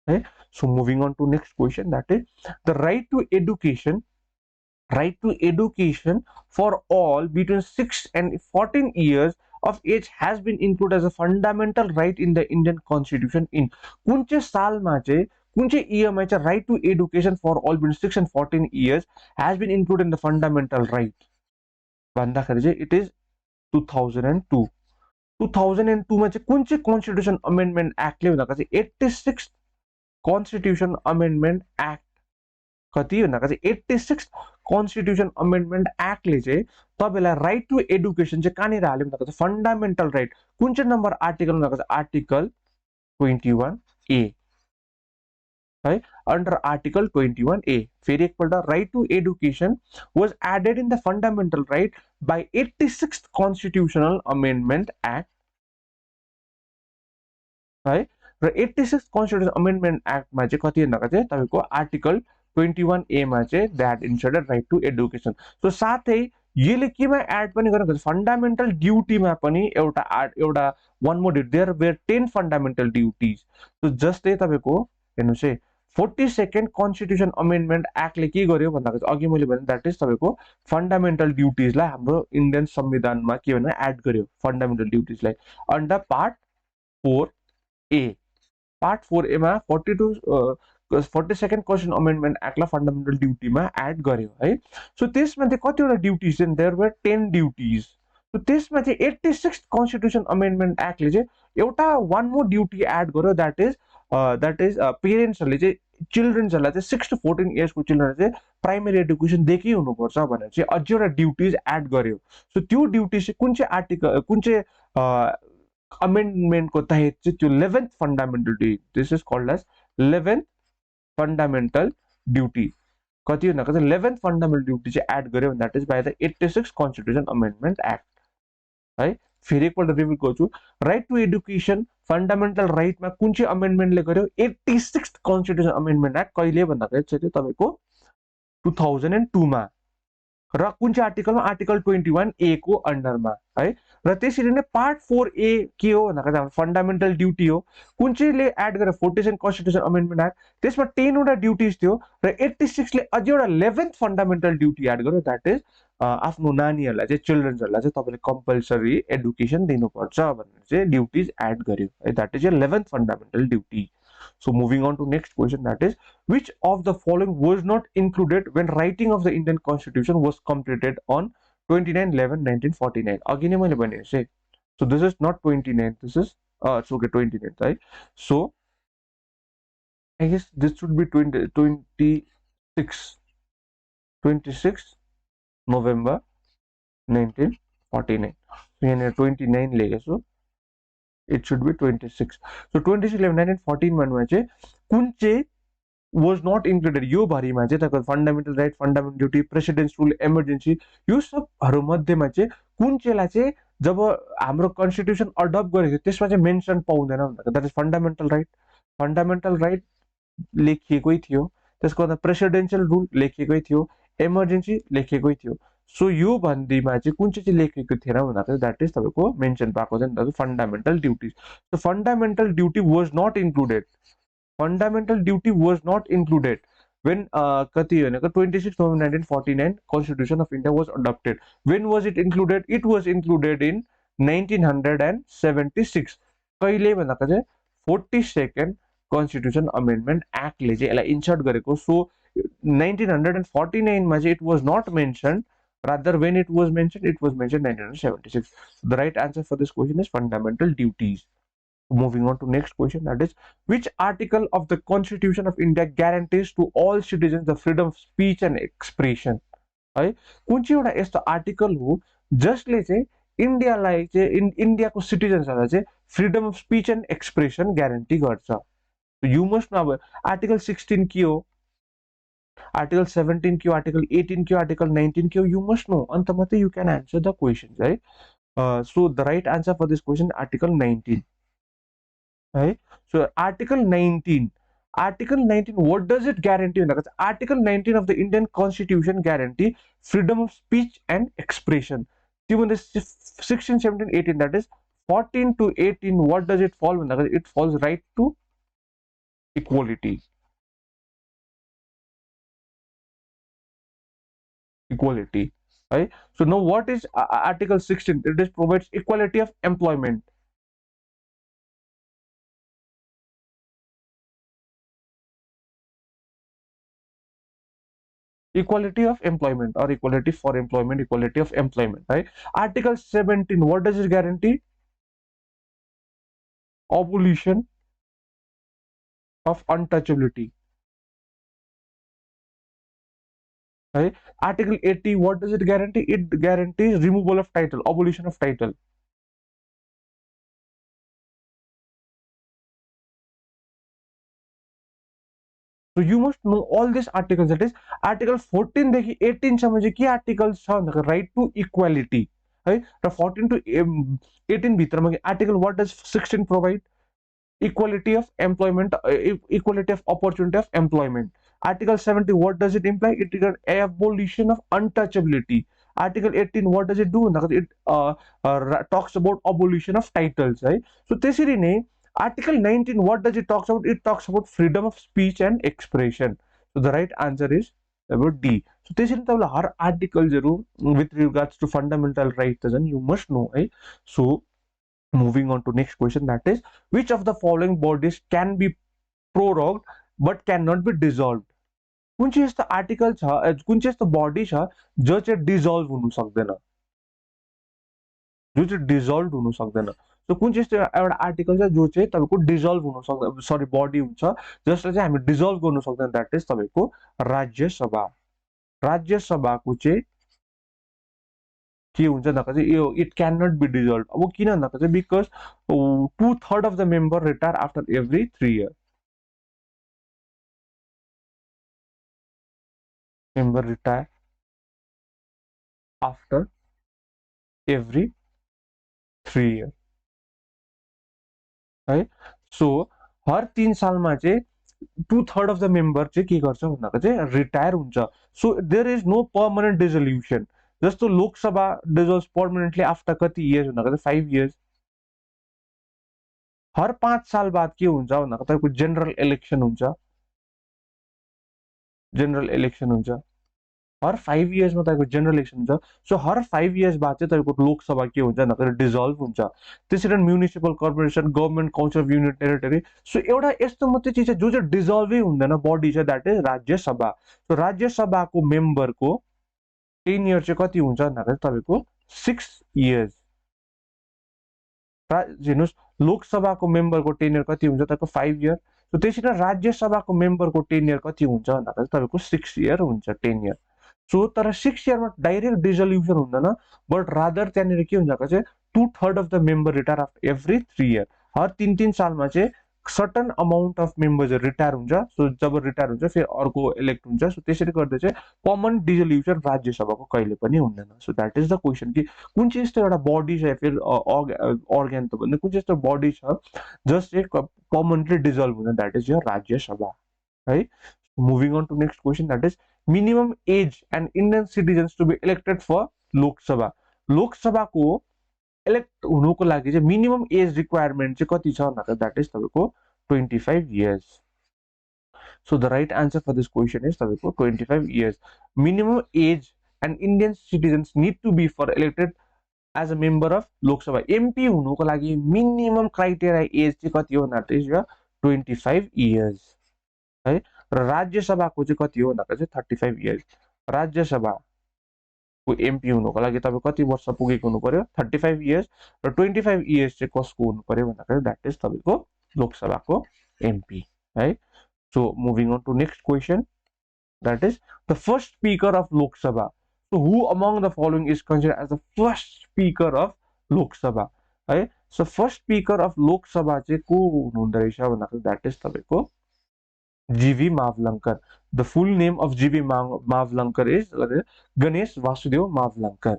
है। So moving on to next question, that is the right to education, right to education for all between 6 and 14 years of age has been included as a fundamental right in the Indian Constitution in कुन चाहिँ सालमा चाहिँ कुन चाहिँ इयरमा चाहिँ right to education for all between 6 and 14 years has been included in the fundamental right भन्दाखेरि चाहिँ it is 2002। 2002 मा चाहिँ कुन चाहिँ कन्स्टिट्युसन अमेन्डमेन्ट एक्टले भन्दा चाहिँ 86 कन्स्टिट्युसन अमेन्डमेन्ट एक्ट कति भन्दा चाहिँ 86 कन्स्टिट्युसन अमेन्डमेन्ट एक्टले चाहिँ तपाईँलाई राइट टु एडुकेसन चाहिँ कहाँनिर हाल्यो भन्दा चाहिँ फन्डामेन्टल राइट कुन चाहिँ नम्बर आर्टिकल भन्दा चाहिँ आर्टिकल 21A है। अन्डर आर्टिकल 21A फेरि एकपल्ट right to education was added in the fundamental right by 86 constitutional amendment act है। र 86 कन्स्टिट्युसन अमेन्डमेन्ट एक्टमा चाहिँ कति भन्दा चाहिँ तपाईँको आर्टिकल 21A मा चाहिँ that inserted right to education. So साथै यसले केमा एड पनि गरेको छ फन्डामेन्टल ड्युटीमा पनि एउटा one more duty, there were 10 fundamental duties. So जस्तै तपाईँको हेर्नुहोस् है 42nd कन्स्टिट्युसन अमेन्डमेन्ट एक्टले के गर्यो भन्दाखेरि अघि मैले भने द्याट इज तपाईँको फन्डामेन्टल ड्युटिजलाई हाम्रो इन्डियन संविधानमा के भनेर एड गर्यो फन्डामेन्टल ड्युटिजलाई under part 4A। Part 4A मा 42nd कन्स्टिट्युसन अमेन्डमेन्ट एक्टलाई फन्डामेन्टल ड्युटीमा एड गर्यो है। सो त्यसमा चाहिँ कतिवटा ड्युटिज चाहिँ देयर वेयर 10 ड्युटिज। सो त्यसमा चाहिँ 86 कन्स्टिट्युसन अमेन्डमेन्ट एक्टले चाहिँ एउटा वान मोर ड्युटी एड गर्यो द्याट इज पेरेन्ट्सहरूले चाहिँ चिल्ड्रेन्सहरूलाई चाहिँ 6 to 14 इयर्सको चिल्ड्रेनलाई चाहिँ प्राइमेरी एडुकेसन दिएकै हुनुपर्छ भनेर चाहिँ अझै एउटा ड्युटिज एड गर्यो। सो त्यो ड्युटी चाहिँ कुन चाहिँ आर्टिकल कुन चाहिँ अमेन्डमेन्टको तहत चाहिँ त्यो 11th fundamental duty, this is called as 11th fundamental duty. कति भन्दा चाहिँ 11th फन्डामेन्टल ड्युटी चाहिँ एड गर्यो that is by the 86 constitution amendment act है। फेरि एकपल्ट रिभिउ गर्छु, राइट टु एडुकेसन फन्डामेन्टल राइटमा कुन चाहिँ अमेन्डमेन्टले गर्यो 86 कन्स्टिट्युसन अमेन्डमेन्ट एक्ट कहिले भन्दाखेरि चाहिँ तपाईँको 2002 मा र कुन चाहिँ आर्टिकलमा आर्टिकल 21A को अन्डरमा है। र त्यसरी नै पार्ट 4A के हो भन्दाखेरि हाम्रो फन्डामेन्टल ड्युटी हो कुन चाहिँले एड गरेर 42nd कन्स्टिट्युसन अमेन्डमेन्ट एक्ट त्यसमा 10 वटा ड्युटिज थियो र 86 ले अझै एउटा 11th फन्डामेन्टल ड्युटी एड गर्यो द्याट इज आफ्नो नानीहरूलाई चाहिँ चिल्ड्रेन्सहरूलाई चाहिँ तपाईँले कम्पलसरी एडुकेसन दिनुपर्छ भनेर चाहिँ ड्युटिज एड गर्यो है, that is 11th fundamental duty. So moving on to next question, that is which of the following was not included when writing of the Indian Constitution was completed on 29/11/1949? Again मैले भने चाहिँ so this is not 29, this is it's okay 29 right. So I guess this should be 26 November 1949. So here 29 लेखेछु, it should be 26. So 26/11/1914 मा चाहिँ कुन चाहिँ was not included यो भरिमा चाहिँ तपाईको fundamental right, fundamental duty, president's rule, emergency यो सबहरु मध्येमा चाहिँ कुन चाहिँलाई चाहिँ जब हाम्रो कन्स्टिट्युसन अडप्ट गरेको त्यसमा चाहिँ मेन्सन पाउँदैन भन्दा that is fundamental right. Fundamental right लेखिएकै थियो, त्यसको बाद प्रेसिडेन्शियल रुल लेखिएकै थियो, इमर्जेन्सी लेखिएकै थियो। सो यो भन्दैमा चाहिँ कुन चाहिँ लेखिएको थिएन भन्दाखेरि द्याट इज तपाईको मेन्सन भएको छ नि त fundamental duties. So fundamental duty was not included, fundamental duty was not included when कति भनेको 26 November 1949 Constitution of India was adopted. When was it included? It was included in 1976. कहिले भन्दा चाहिँ 42nd Constitution Amendment Act ले चाहिँ यसलाई insert गरेको. So 1949 मा चाहिँ it was not mentioned. Rather, when it was mentioned 1976. The right answer for this question is fundamental duties. Moving on to next question, that is, which article of the Constitution of India guarantees to all citizens the freedom of speech and expression? है कुन चाहिँ एउटा यस्तो article हो जसले चाहिँ इन्डियालाई चाहिँ इन्डियाको सिटिजन्सहरूलाई चाहिँ freedom of speech and expression guarantee गर्छ. You must know. अब आर्टिकल 16 के हो, आर्टिकल 17 के हो, आर्टिकल 18 के हो, आर्टिकल 19 के हो, यु मस्ट नो. अन्त मात्रै you can answer the questions है. So the right answer for this question article 19 है. So article 19, what does it guarantee? Article 19 of the Indian Constitution guarantee freedom of speech and expression. Even this 16, 17, 18, that is 14 to 18, what does it fall? It falls right to equality. Equality. Right? So now what is Article 16? It provides equality of employment. Equality of employment, or equality for employment, equality of employment, right? Article 17, what does it guarantee? Abolition of untouchability, right? Article 80, what does it guarantee? It guarantees removal of title, abolition of title. So you must know all these articles. That is article 14 देखि 18 सम्म चाहिँ के articles छ भन्दा right to equality है. र 14 to 18 भित्रमा article what does 16 provide? Equality of employment, equality of opportunity of employment. Article 70, what does it imply? It is an abolition of untouchability. Article 18, what does it do? It talks about abolition of titles, right? So त्यसरी नै Article 19, what does it talks about? It talks about freedom of speech and expression. So the right answer is about D. So त्यसरी तपाईलाई हर आर्टिकल्सहरु with regards to fundamental rights you must know, right? So moving on to next question, that is, which of the following bodies can be prorogued but cannot be dissolved? कुन चाहिँ यस्तो article छ, कुन चाहिँ यस्तो body छ जो चाहिँ डिजल्भ हुनु सक्दैन, जो चाहिँ डिजल्भ हुनु सक्दैन? सो कुन चाहिँ यस्तो एउटा आर्टिकल छ जो चाहिँ तपाईको डिजल्भ हुन सक्दैन, सरी बडी हुन्छ जसले चाहिँ हामी डिजल्भ गर्न सक्दैन? दैट इज तपाईको राज्यसभा. राज्यसभाको चाहिँ के हुन्छ भन्दा चाहिँ यो it can not be dissolve. अब किन भन्दा चाहिँ because 2/3 of the member retire after every 3 years. Member retire after every 3 years, है. सो हर 3 सालमा चाहिँ 2/3 अफ द मेम्बर चाहिँ के गर्छ भन्दा चाहिँ रिटायर हुन्छ. So there is no permanent dissolution. जस्तो लोकसभा डिजोल्भ पर्मनेन्टली आफ्टर कति इयर्स भन्दा चाहिँ 5 years. हर 5 साल बाद के हुन्छ भन्दा तपाईको जनरल इलेक्सन हुन्छ. जनरल इलेक्सन हुन्छ हर 5 years मा तपाईको जनरल इलेक्सन हुन्छ. सो हर 5 years बाद चाहिँ तपाईको लोकसभा के हुन्छ भन्दा डिजल्भ हुन्छ. त्यसैले municipal corporation, government council of union territory. So एउटा यस्तो मात्रै चिज जो चाहिँ डिजल्भै हुँदैन बडी छ, दैट इज राज्यसभा. सो राज्यसभाको मेम्बरको टेन्युर चाहिँ कति हुन्छ भन्दा तपाईको 6 years. हेर्नुस् लोकसभाको मेम्बरको टेन्युर कति हुन्छ तपाईको 5 years. सो त्यसैले राज्यसभाको मेम्बरको टेन्युर कति हुन्छ भन्दा तपाईको 6 years हुन्छ टेन्युर. सो तर 6 years मा डाइरेक्ट डिजोल्युसन हुँदैन, बट रादर त्यहाँनिर के हुन्छ चाहिँ 2/3 of the member retire after every 3 years. हर 3 सालमा चाहिँ certain amount of members retire हुन्छ. सो जब रिटायर हुन्छ फेरि अर्को इलेक्ट हुन्छ. सो त्यसरी गर्दा चाहिँ कमन डिजोल्युसन राज्यसभाको कहिले पनि हुँदैन. So that is the question कि कुन चाहिँ यस्तो एउटा बडी छ फेरि अर्गन त भन्ने कुन चाहिँ यस्तो बडी छ जस चाहिँ कमनली डिजल्भ हुँदैन, दैट इज योर राज्यसभा, है. Moving on to next question, that is, minimum age and Indian citizens to be elected for Lok Sabha. Lok Sabha को elect हुनुको लागि चाहिँ minimum age requirement चाहिँ कति छ भन्दा दैट इज तपाईको 25 years. So the right answer for this question is 25 years. Minimum age and Indian citizens need to be for elected as a member of Lok Sabha. MP हुनुको लागि minimum criteria age चाहिँ कति हो भन्दा is 25 years है र राज्य सभाको चाहिँ कति हो भन्दा चाहिँ 35 years. राज्य सभा को एमपी हुनुको लागि तपाईं कति वर्ष पुगेको हुनु पर्यो 35 इयर्स र 25 इयर्स चाहिँ कसको हुनु पर्यो भन्दाखेरि दैट इज तपाईको लोकसभाको एमपी है. So moving on to next question, that is the first speaker of Lok Sabha. So who among the following is considered as the first speaker of Lok Sabha? है. So first speaker of Lok Sabha चाहिँ को हुनुहुँदो रहेछ भन्दाखेरि that is तपाईको GV Mavlankar. The full name of GV Mavlankar is Ganesh Vasudev Mavlankar.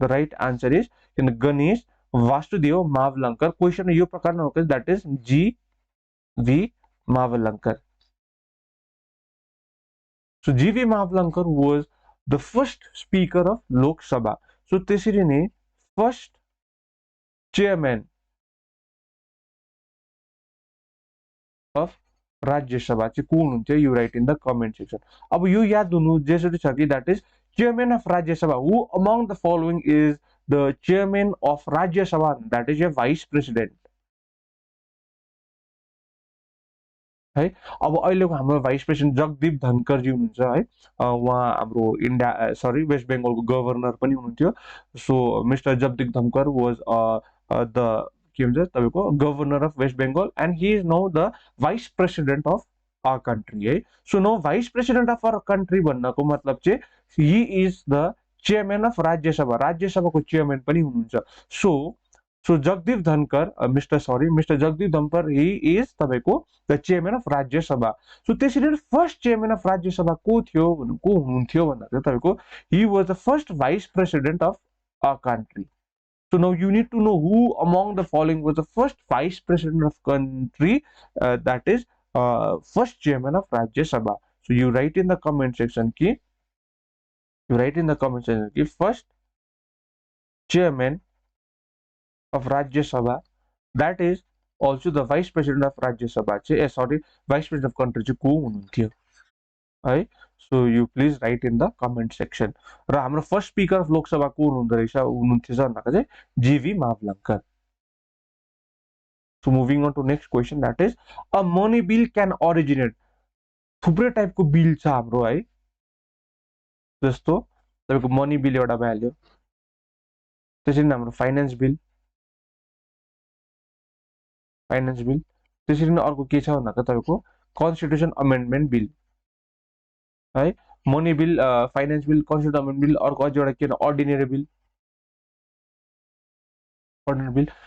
The right answer is Ganesh Vasudev Mavlankar. Question यो प्रकारमा हो that is GV Mavlankar. So GV Mavlankar was the first speaker of Lok Sabha. So त्यसरी नै first chairman of Rajya Sabha चाहिँ को हुनुहुन्थ्यो, you write in the comment section. अब यो याद हुनु जसरी छ कि that is chairman of Rajya Sabha. Who among the following is the chairman of Rajya Sabha? That is a vice president. है. अब अहिलेको हाम्रो भाइस प्रेसिडेन्ट जगदीप धनकर जी हुनुहुन्छ है. उहाँ हाम्रो इन्डिया वेस्ट बेंगलको गभर्नर पनि हुनुहुन्थ्यो. सो मिस्टर जगदीप धनकर वाज द के भन्छ तपाईको governor of West Bengal and he is now the vice president of our country है. So now vice president of our country भन्नको मतलब चाहिँ he is the chairman of Rajya Sabha. राज्यसभाको चेयरम्यान पनि हुनुहुन्छ. So Jagdeep Dhankar, Mr. Jagdeep Dhankar, he is the chairman of Rajya Sabha. So त्यसरी first chairman of Rajya Sabha को हुनुहुन्थ्यो भन्दा तपाईको he was the first vice president of our country. So now you need to know who among the following was the first vice president of country, that is first chairman of Rajya Sabha. So you write in the comment section first chairman of Rajya Sabha, that is also the vice president of Rajya Sabha vice president of country चाहिँ को हुनुहुन्थ्यो है. So you please write in the comment section. र हाम्रो first speaker of Lok Sabha को हुनुहुन्थ्यो भन्दा चाहिँ GV Mavlankar. So moving on to next question, that is a money bill can originate. थुप्रै टाइपको बिल छ हाम्रो है. जस्तो तपाईको मनी बिल एउटा भइहाल्यो. त्यसरी नै हाम्रो फाइनान्स बिल त्यसरी नै अर्को के छ भन्दा तपाईको कन्स्टिट्युसन अमेन्डमेन्ट बिल है. Money bill, finance bill, constitution amendment bill, अर्को अझ एउटा के अर्डिनरी बिल.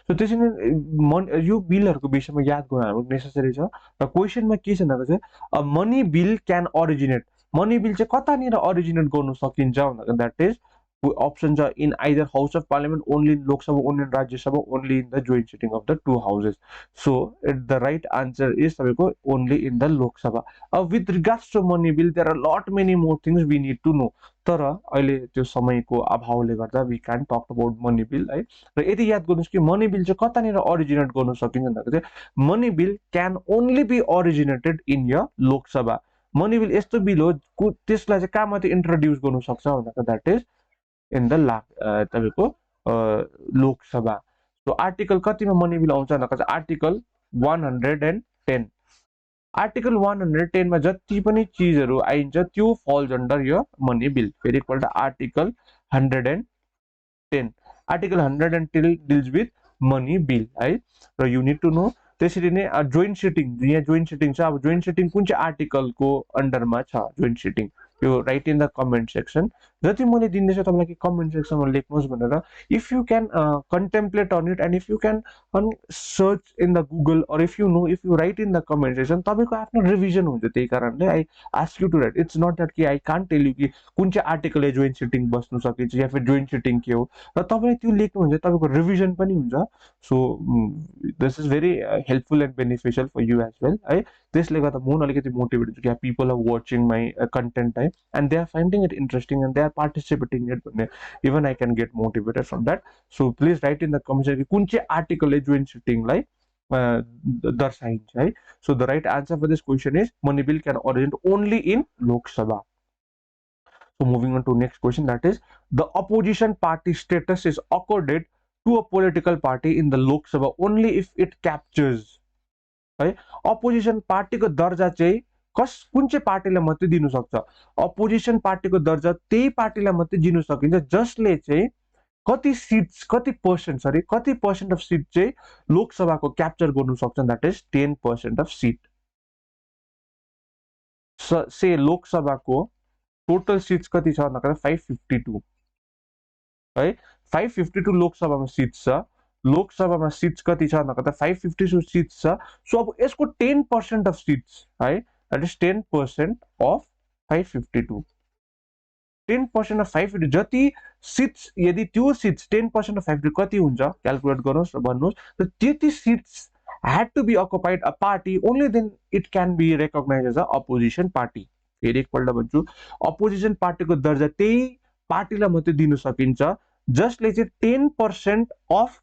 सो त्यसरी नै यो बिलहरुको विषयमा याद गर्नु हाम्रो नेसेसरी छ. र क्वेशनमा के छ भन्दा चाहिँ money bill can originate. Money bill चाहिँ कतानिर ओरिजिनेट गर्न सकिन्छ भन्दा that is options are in either house of parliament, only in Lok Sabha, only in Rajya Sabha, only in the joint sitting of the two houses. So the right answer is only in the Lok Sabha. With regards to money bill, there are a lot many more things we need to know. तर अहिले त्यो समयको अभावले गर्दा we can't talk about money bill है. र यदि याद गर्नुस् कि मनी बिल चाहिँ कतानिर ओरिजिनेट गर्न सकिन्छ भन्दा चाहिँ money bill can only be originated in the Lok सभा. मनी बिल यस्तो बिल हो त्यसलाई चाहिँ कहाँ मात्रै इन्ट्रोड्युस गर्न सक्छ भन्दा दैट इज इन द तपाईको लोक सभा. सो आर्टिकल कतिमा मनी बिल आउँछ भन्दा चाहिँ आर्टिकल 110. आर्टिकल 110 मा जति पनि चीजहरु आइन्छ त्यो फल्स अन्डर यो मनी बिल. फेरि एकपल्ट article 110. Article 110 deals with money bill है. र यु नीड टु नो. त्यसरी नै जोइन्ट सिटिङ, यहाँ जोइन्ट सिटिङ छ. अब जोइन्ट सिटिङ कुन चाहिँ आर्टिकलको अन्डरमा छ जोइन्ट सिटिङ, यो write in the comment section. जति मैले दिँदैछु तपाईलाई कि कमेन्ट सेक्सनमा लेख्नुहोस् भनेर. If you can contemplate on it and if you can search in the Google और if you know, if you write in the comment section, तपाईको आफ्नो रिभिजन हुन्छ. त्यही कारणले I ask you to write. It's not that कि I can't tell you कि कुन चाहिँ आर्टिकलले जोइन्ट सिटिङ बस्नु सकिन्छ या फिर जोइन्ट सिटिङ के हो. र तपाईले त्यो लेख्नुहुन्छ तपाईको रिभिजन पनि हुन्छ. So this is very helpful and beneficial for you as well है. त्यसले गर्दा म अलिकति मोटिभेट हुन्छु कि people are watching my content है and they are finding it interesting and they are participating it भन्ने even I can get motivated from that. So please write in the comment section कुन चाहिँ आर्टिकलले joint सिटिङलाई दर्शाइन्छ है. So the right answer for this question is money bill can originate only in Lok Sabha. So moving on to next question, that is the opposition party status is accorded to a political party in the Lok Sabha only if it captures है. Opposition पार्टीको दर्जा चाहिँ कुन चाहिँ पार्टीलाई मात्रै दिनु सक्छ. अपोजिसन पार्टीको दर्जा त्यही पार्टीलाई मात्रै दिनु सकिन्छ जसले चाहिँ कति सिट्स कति पर्सेन्ट अफ सिट चाहिँ लोकसभाको क्याप्चर गर्नु सक्छ. That is 10% of seat. Say लोकसभाको टोटल सिट्स कति छ भन्दा 552 है. 552 लोकसभामा सिट छ. लोकसभामा सिट्स कति छ भन्दा 552 सिट्स छ. सो अब यसको 10% अफ सिट्स है, द्याट इज 10% अफ 552. 10% अफ 550 जति सिट्स, यदि त्यो सिट्स 10% अफ 550 कति हुन्छ क्याल्कुलेट गर्नुहोस् र भन्नुहोस्. र त्यति seats had to be occupied a party, only then it can be recognized as a opposition party. फेरि एकपल्ट भन्छु, अपोजिसन पार्टीको दर्जा त्यही पार्टीलाई मात्रै दिन सकिन्छ जसले चाहिँ 10% of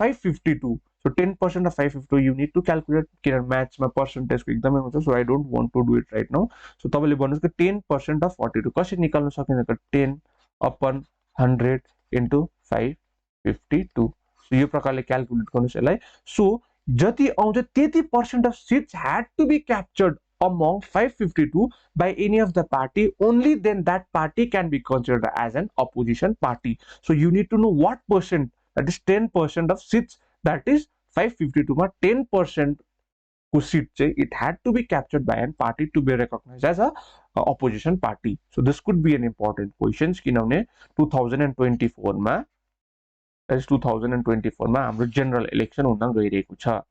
552. So 10% of 552 you need to calculate. किनभने म्याथ्समा पर्सेन्टेजको एकदमै हुन्छ. So I don't want to do it right now. So तपाईँले भन्नुहोस् कि 10% अफ 42 कसरी निकाल्न सकिन्छ. 10/100 इन्टु 552. सो यो प्रकारले क्याल्कुलेट गर्नुहोस् यसलाई. सो जति आउँछ त्यति percent of seats had to be captured among 552 by any of the party, only then that party can be considered as an opposition party. So you need to know what percent, that is 10% of seats, that is 552 ma 10% को seat चाहिँ it had to be captured by an party to be recognized as a opposition party. So this could be an important question किनभने 2024 मा, that is 2024 मा हाम्रो general election हुन गइरहेको छ.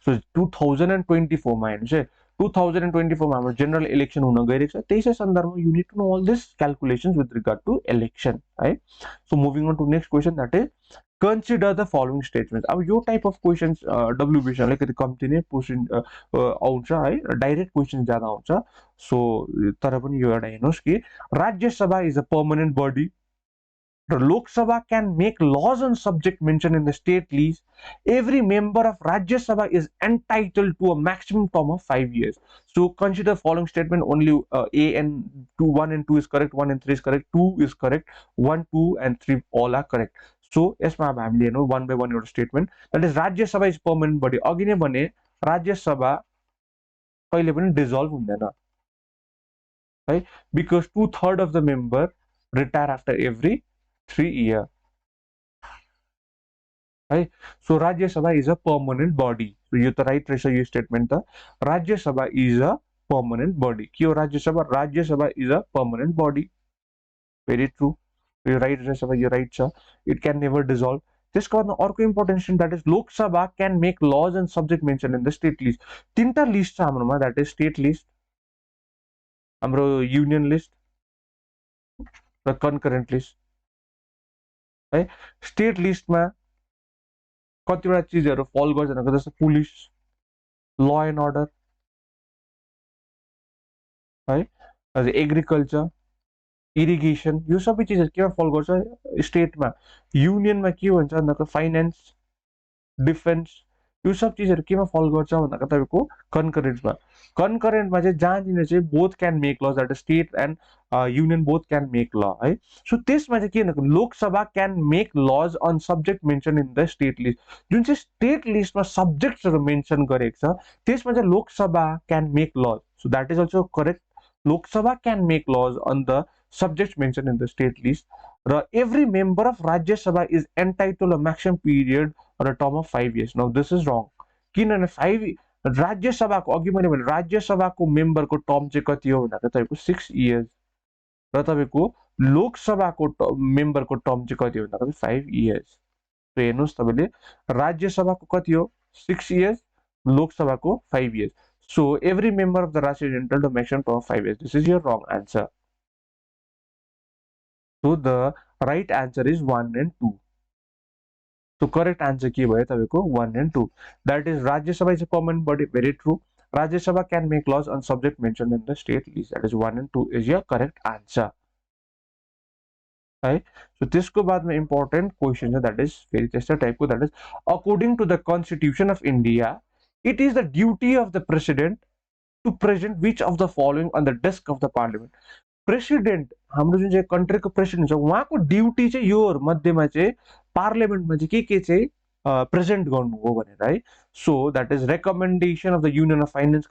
So 2024 मा हेर्नुहोस् है, 2024 मा हाम्रो जनरल इलेक्सन हुन गइरहेको छ. त्यसै सन्दर्भमा you need to know all this calculations with regard to election है. So moving on to next question, that is consider the following statement. अब यो टाइप अफ क्वेसन्स डब्ल्युबिसी अलिकति कम्ती नै आउँछ है, डाइरेक्ट क्वेसन ज्यादा आउँछ. सो तर पनि यो एउटा हेर्नुहोस् कि Rajya Sabha is a permanent body. Lok Sabha can make laws on subject mentioned in the state list. Every member of Rajya Sabha is entitled to a maximum term of 5 years. So consider following statement only. A and 2, 1 and 2 is correct, 1 and 3 is correct, 2 is correct, 1, 2 and 3 all are correct. So यसमा अब हामीले हेर्नु one by one एउटा statement, that is Rajya Sabha is permanent body. अघि नै भने Rajya Sabha कहिले पनि dissolve हुँदैन है, because 2/3 of the member retire after every 3 years. है. So Rajya Sabha is a permanent body. So यो त राइट रहेछ यो स्टेटमेन्ट त. Rajya Sabha is a permanent body. के हो Rajya Sabha? Rajya Sabha is a permanent body. Very true. यो right रहेछ, यो राइट छ. It can never dissolve. त्यसको बाद अर्को इम्पोर्टेन्ट स्टेटमेन्ट, द्याट इज लोक सभा can make laws and subject mention in the state list. तीनटा लिस्ट छ हाम्रोमा, द्याट इज स्टेट लिस्ट, हाम्रो युनियन लिस्ट र कन्करेन्ट लिस्ट है. स्टेट लिस्टमा कतिवटा चिजहरू फल गर्छ भनेको जस्तो पुलिस, ल एन्ड अर्डर है, एग्रिकल्चर, इरिगेसन, यो सबै चिजहरू केमा फल गर्छ स्टेटमा. युनियनमा के भन्छ भन्दा फाइनेन्स, डिफेन्स, यो सब चिजहरू केमा फल गर्छ भन्दा तपाईँको कन्करेन्टमा. कन्करेन्टमा चाहिँ जहाँनिर चाहिँ both can make laws, that state and union both can make law है. सो त्यसमा चाहिँ के भनेको Lok Sabha can make laws on subject mention in the state list. जुन चाहिँ स्टेट लिस्टमा सब्जेक्ट्सहरू मेन्सन गरेको छ त्यसमा चाहिँ Lok Sabha can make laws. So that is also correct. Lok Sabha can make laws on the subjects mentioned in the state list. Every member of Rajya Sabha is entitled a maximum period or a term of 5 years. Now this is wrong. किनभने 5 राज्य सभाको अघि मैले भने राज्य सभाको मेम्बरको term चाहिँ कति हो भन्दा तपाईको 6 इयर्स र तपाईको लोकसभाको मेम्बरको टर्म चाहिँ कति हो भन्दा 5 इयर्स. सो हेर्नुस् तपाईले राज्य सभाको कति हो 6 इयर्स, लोकसभाको 5 years. So every member of the Rajya is entitled to a maximum term of 5 years. This is your wrong answer. So the right answer is 1 and 2. So correct answer के भयो तपाईको 1 and 2. That is Rajya Sabha is a permanent body. Very true. Rajya Sabha can make laws on subject mentioned in the state list. That is 1 and 2 is your correct answer. है। So त्यसको बादमा important question छ that is फेरि त्यस्तो टाइपको that is according to the constitution of India it is the duty of the president to present which of the following on the desk of the parliament. President हाम्रो जुन चाहिँ कन्ट्रीको president छ उहाँको duty चाहिँ यो मध्येमा चाहिँ पार्लियामेन्टमा चाहिँ के चाहिँ प्रेजेन्ट गर्नु हो भनेर है। So that is recommendation of the union of finance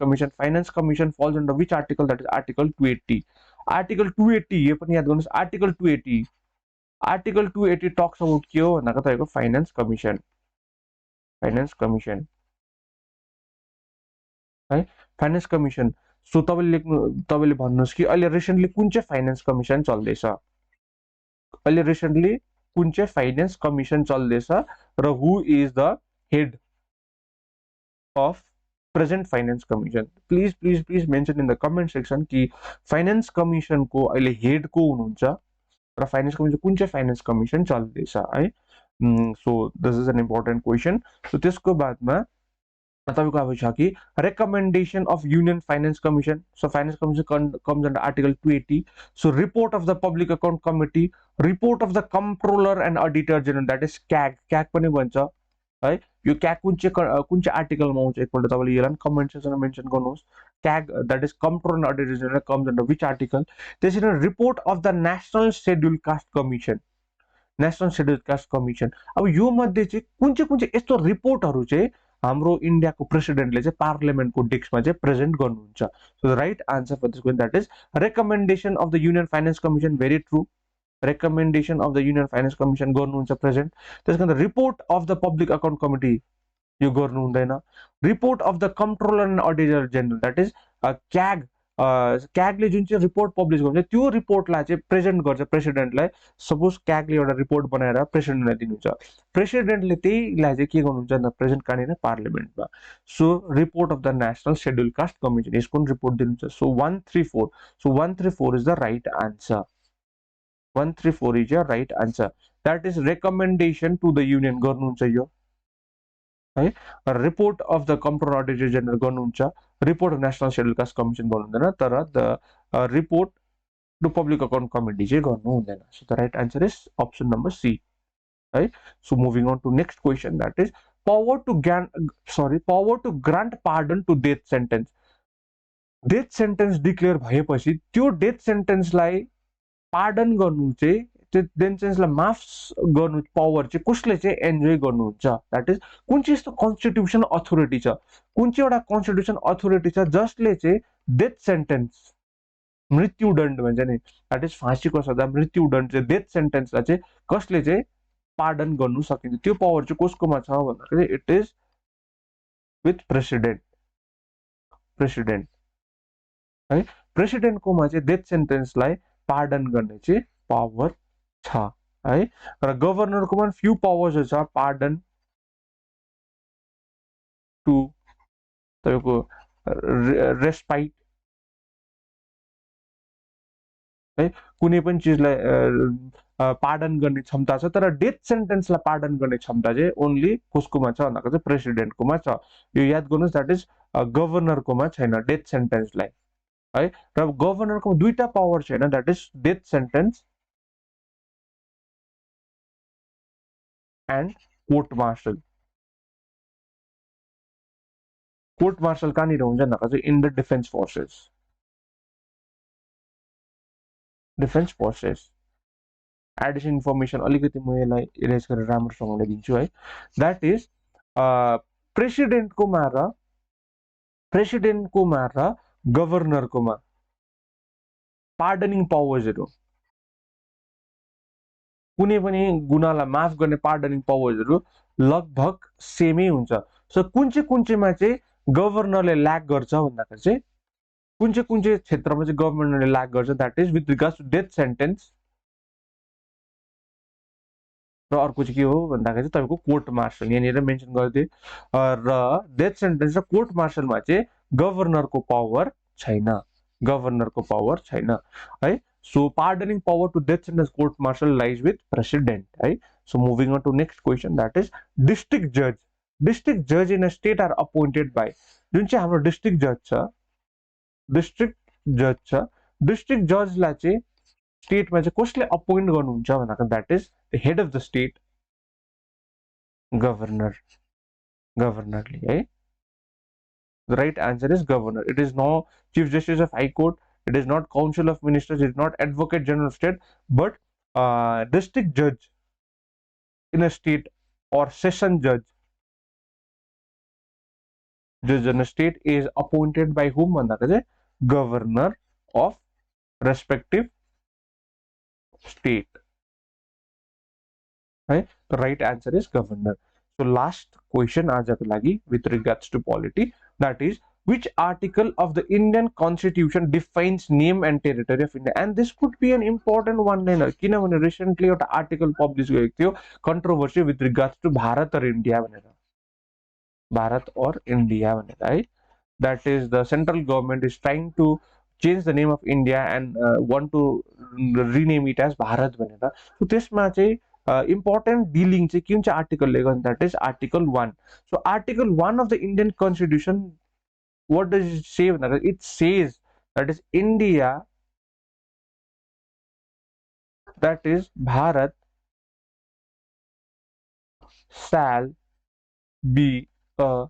commission falls under which article that is article 280। Article 280 यो पनि याद गर्नुहोस् आर्टिकल 280 टक्स अबाउट के हो भन्दाको तपाईँको फाइनेन्स कमिसन है फाइनेन्स कमिसन। सो तपाईँले भन्नुहोस् कि अहिले रिसेन्टली कुन चाहिँ फाइनेन्स कमिसन चल्दैछ, अहिले रिसेन्टली कुन चाहिँ फाइनेन्स कमिसन चल्दैछ र who is the head of present finance commission. Please please please mention in the comment section कि फाइनेन्स कमिसनको अहिले हेड को हुनुहुन्छ र फाइनेन्स कमिसन कुन चाहिँ फाइनेन्स कमिसन चल्दैछ है। So this is an important question. So त्यसको बादमा तपाईँको अब छ कि recommendation of union finance commission. So finance commission comes under article 280। So report of the public account committee, report of the comptroller and auditor general that is CAG पनि भन्छ है। यो क्याग कुन चाहिँ आर्टिकलमा आउँछ एकपल्ट तपाईँले यसलाई कमेन्ट सेक्सनमा मेन्सन गर्नुहोस्। CAG that is comptroller and auditor general comes under which article. त्यसरी report of the national schedule caste commission, national schedule caste commission. अब यो मध्ये चाहिँ कुन चाहिँ यस्तो रिपोर्टहरू चाहिँ हाम्रो इन्डियाको प्रेसिडेन्टले चाहिँ पार्लियामेन्टको डेस्कमा चाहिँ प्रेजेन्ट गर्नुहुन्छ। So the right answer for this question that is recommendation of the union finance commission. Very true, recommendation of the union finance commission गर्नुहुन्छ प्रेजेन्ट। त्यसको report of the public account committee यो गर्नु हुँदैन। Report of the comptroller and auditor general that is क्यागले जुन चाहिँ report publish गर्छ त्यो रिपोर्टलाई चाहिँ प्रेजेन्ट गर्छ प्रेसिडेन्टलाई। सपोज क्यागले एउटा रिपोर्ट बनाएर प्रेसिडेन्टलाई दिनुहुन्छ, प्रेसिडेन्टले त्यहीलाई चाहिँ के गर्नुहुन्छ भन्दा प्रेजेन्ट कहाँनिर पार्लियामेन्टमा। So report of the national schedule caste commission यसको रिपोर्ट दिनुहुन्छ। So 134, so 134 is the right answer. 134 is the right answer. That is recommendation to the union गर्नुहुन्छ यो है। Report of the comptroller auditor general गर्नुहुन्छ, report of national schedule caste commission गर्नु हुँदैन, तर the report to public account committee चाहिँ गर्नु हुँदैन। So the right answer is option number C है। So moving on to next question that is power to grant pardon to death sentence. Death sentence declare भएपछि त्यो death सेन्टेन्सलाई pardon गर्नु चाहिँ त्यो death सेन्टेन्सलाई माफ गर्नु पावर चाहिँ कसले चाहिँ एन्जोय गर्नुहुन्छ द्याट इज कुन चाहिँ यस्तो कन्स्टिट्युसन अथोरिटी छ, कुन चाहिँ एउटा कन्स्टिट्युसन अथोरिटी छ जसले चाहिँ डेथ सेन्टेन्स मृत्युदण्ड भन्छ नि द्याट इज फाँसीको सजा मृत्युदण्ड चाहिँ डेथ सेन्टेन्सलाई चाहिँ कसले चाहिँ पार्डन गर्नु सकिन्छ त्यो पावर चाहिँ कसकोमा छ भन्दाखेरि इट इज विथ प्रेसिडेन्ट है। प्रेसिडेन्टकोमा चाहिँ डेथ सेन्टेन्सलाई पार्डन गर्ने चाहिँ पावर छ है। र गभर्नरकोमा फ्यु पावर्सहरू छ पार्डन टु तपाईँको रेस्पाइट है कुनै पनि चिजलाई पार्डन गर्ने क्षमता छ, तर डेथ सेन्टेन्सलाई पार्डन गर्ने क्षमता चाहिँ ओन्ली कसकोमा छ भन्दाको चाहिँ प्रेसिडेन्टकोमा छ। यो याद गर्नुहोस् द्याट इज गभर्नरकोमा छैन डेथ सेन्टेन्सलाई है। र गभर्नरको दुईटा पावर छैन that is death sentence and court martial. Court martial कहाँनिर हुन्छ भन्दा चाहिँ in the defence forces. Addition information अलिकति म यसलाई इरेज गरेर राम्रोसँगले दिन्छु है। द्याट इज प्रेसिडेन्टकोमा र गभर्नरकोमा पार्डनिङ पावर्सहरू कुनै पनि गुनालाई माफ गर्ने पार्डनिङ पावर्सहरू लगभग सेमै हुन्छ। सो कुन चाहिँमा चाहिँ गभर्नरले ल्याक गर्छ भन्दाखेरि चाहिँ कुन चाहिँ क्षेत्रमा चाहिँ गभर्नरले ल्याक गर्छ that is with regards to death sentence र अर्को चाहिँ के हो भन्दाखेरि चाहिँ तपाईँको कोर्ट मार्शल यहाँनिर मेन्सन गरिदिए। र डेथ सेन्टेन्स र कोर्ट मार्शलमा चाहिँ गभर्नरको पावर छैन है। So pardoning power to death sentence court martial lies with president है। So moving on to next question that is district जज in a state are appointed by. जुन चाहिँ हाम्रो डिस्ट्रिक्ट जज छ डिस्ट्रिक्ट जजलाई चाहिँ स्टेटमा चाहिँ कसले अपोइन्ट गर्नुहुन्छ भन्दा that is the head of the state गभर्नरले है The right answer is governor. It is no Chief Justice of High Court. It is not Council of Ministers. It is not Advocate General of State, but district judge in a state or session judge in a state is appointed by whom? Governor of respective state. Right? The right answer is governor. So last question aajako lagi with regards to polity, that is which article of the Indian Constitution defines name and territory of India? And this could be an important one-liner. किनभने recently एउटा article publish गरेको थियो controversy with regards to Bharat or India भनेर, Bharat or India भनेर है. That is the central government is trying to change the name of India and want to rename it as Bharat भनेर. So त्यसमा चाहिँ important dealing चाहिँ कुन चाहिँ article ले गर्छ, that is article 1. So article 1 of the Indian Constitution, what does it say? It says that is India, that is Bharat, shall be a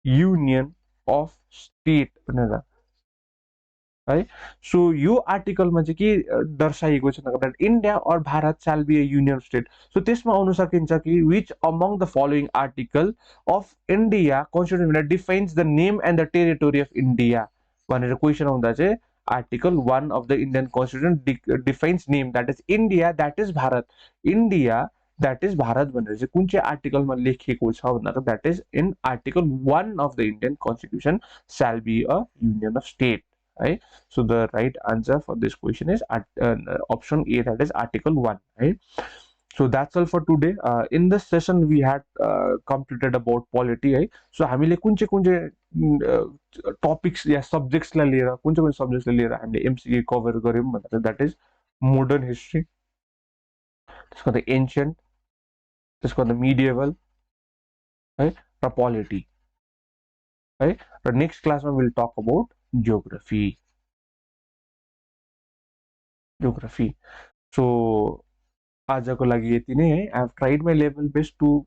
union of state भनेर है. So यो आर्टिकलमा चाहिँ के दर्शाइएको छ भन्दा इन्डिया और Bharat shall be a union state. So त्यसमा आउन सकिन्छ कि which among the following article of India Constitution defines the name and the territory of India भनेर क्वेसन आउँदा चाहिँ article 1 of the Indian Constitution defines name, that is India, that is Bharat. India that is Bharat भनेर चाहिँ कुन चाहिँ आर्टिकलमा लेखिएको छ भन्दा that is in article 1 of the Indian Constitution shall be a union of state. Right? So the right answer for this question is option A, that is article 1. Right? So that's all for today. In this session we had completed about polity. Right? So हामीले कुन चाहिँ topics या subjects लाई लिएर कुन चाहिँ subjects लाई लिएर हामीले MCQ cover गर्यौं भन्दा that is modern history, त्यसको the ancient, त्यसको the medieval, है, र polity. Right? The next class we'll talk about geography. So आजको लागि यति नै है. I have tried my level best to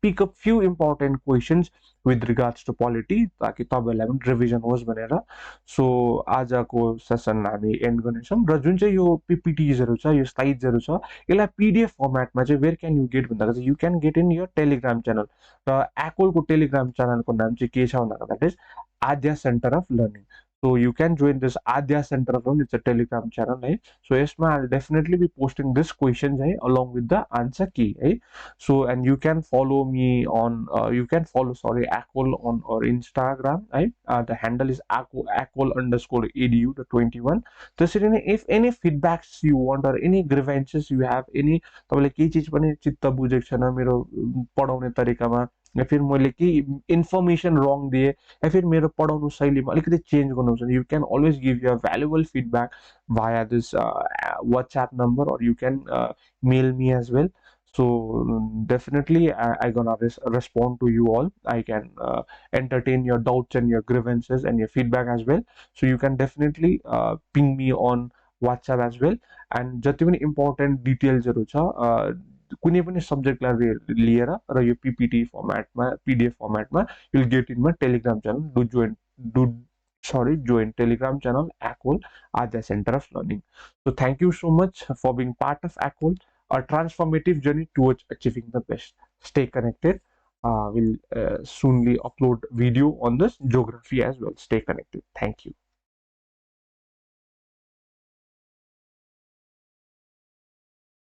pick up few important questions with regards to polity ताकि तपाईहरुलाई पनि रिभिजन होस् भनेर. सो आजको सेसन हामी एन्ड गर्नेछौं र जुन चाहिँ यो PPTsहरु छ, यो स्लाइड्सहरु छ, यसलाई PDF फर्मेटमा चाहिँ वेयर क्यान यु गेट भन्दा चाहिँ you can get in your Telegram channel. र ACOL को टेलिग्राम च्यानलको नाम चाहिँ के छ भन्दा that is Aadhya Center of Learning. So you can join this Aadhya Center of Learning. It's a Telegram channel. Right? So yes, I'll definitely be posting this questions along with the answer key. Right? So and you can follow me on you can follow ACOL on or Instagram. Right? The handle is ACOL_edu the 21. So if any feedbacks you want or any grievances you have, any तपाईले के चीज पनि चित्त बुझेको छैन मेरो पढाउने तरिकामा या फिर मैले के इन्फर्मेसन रङ दिए या फिर मेरो पढाउनु शैलीमा अलिकति चेन्ज गर्नु छ, you can always give your valuable feedback via this WhatsApp number or you can mail me as well. So definitely I gonna respond to you all. I can entertain your doubts and your grievances and your feedback as well. So you can definitely ping me on WhatsApp as well. And जति पनि important detailsहरु छ कुनै पनि सब्जेक्टलाई लिएर र यो PPT फर्मेटमा PDF फर्मेटमा you'll get in my Telegram channel. Join Telegram channel ACOL, Aadhya Center of Learning. So thank you so much for being part of ACOL, a transformative journey towards achieving the best. Stay connected. We'll soonly upload video on this geography as well. Stay connected. Thank you.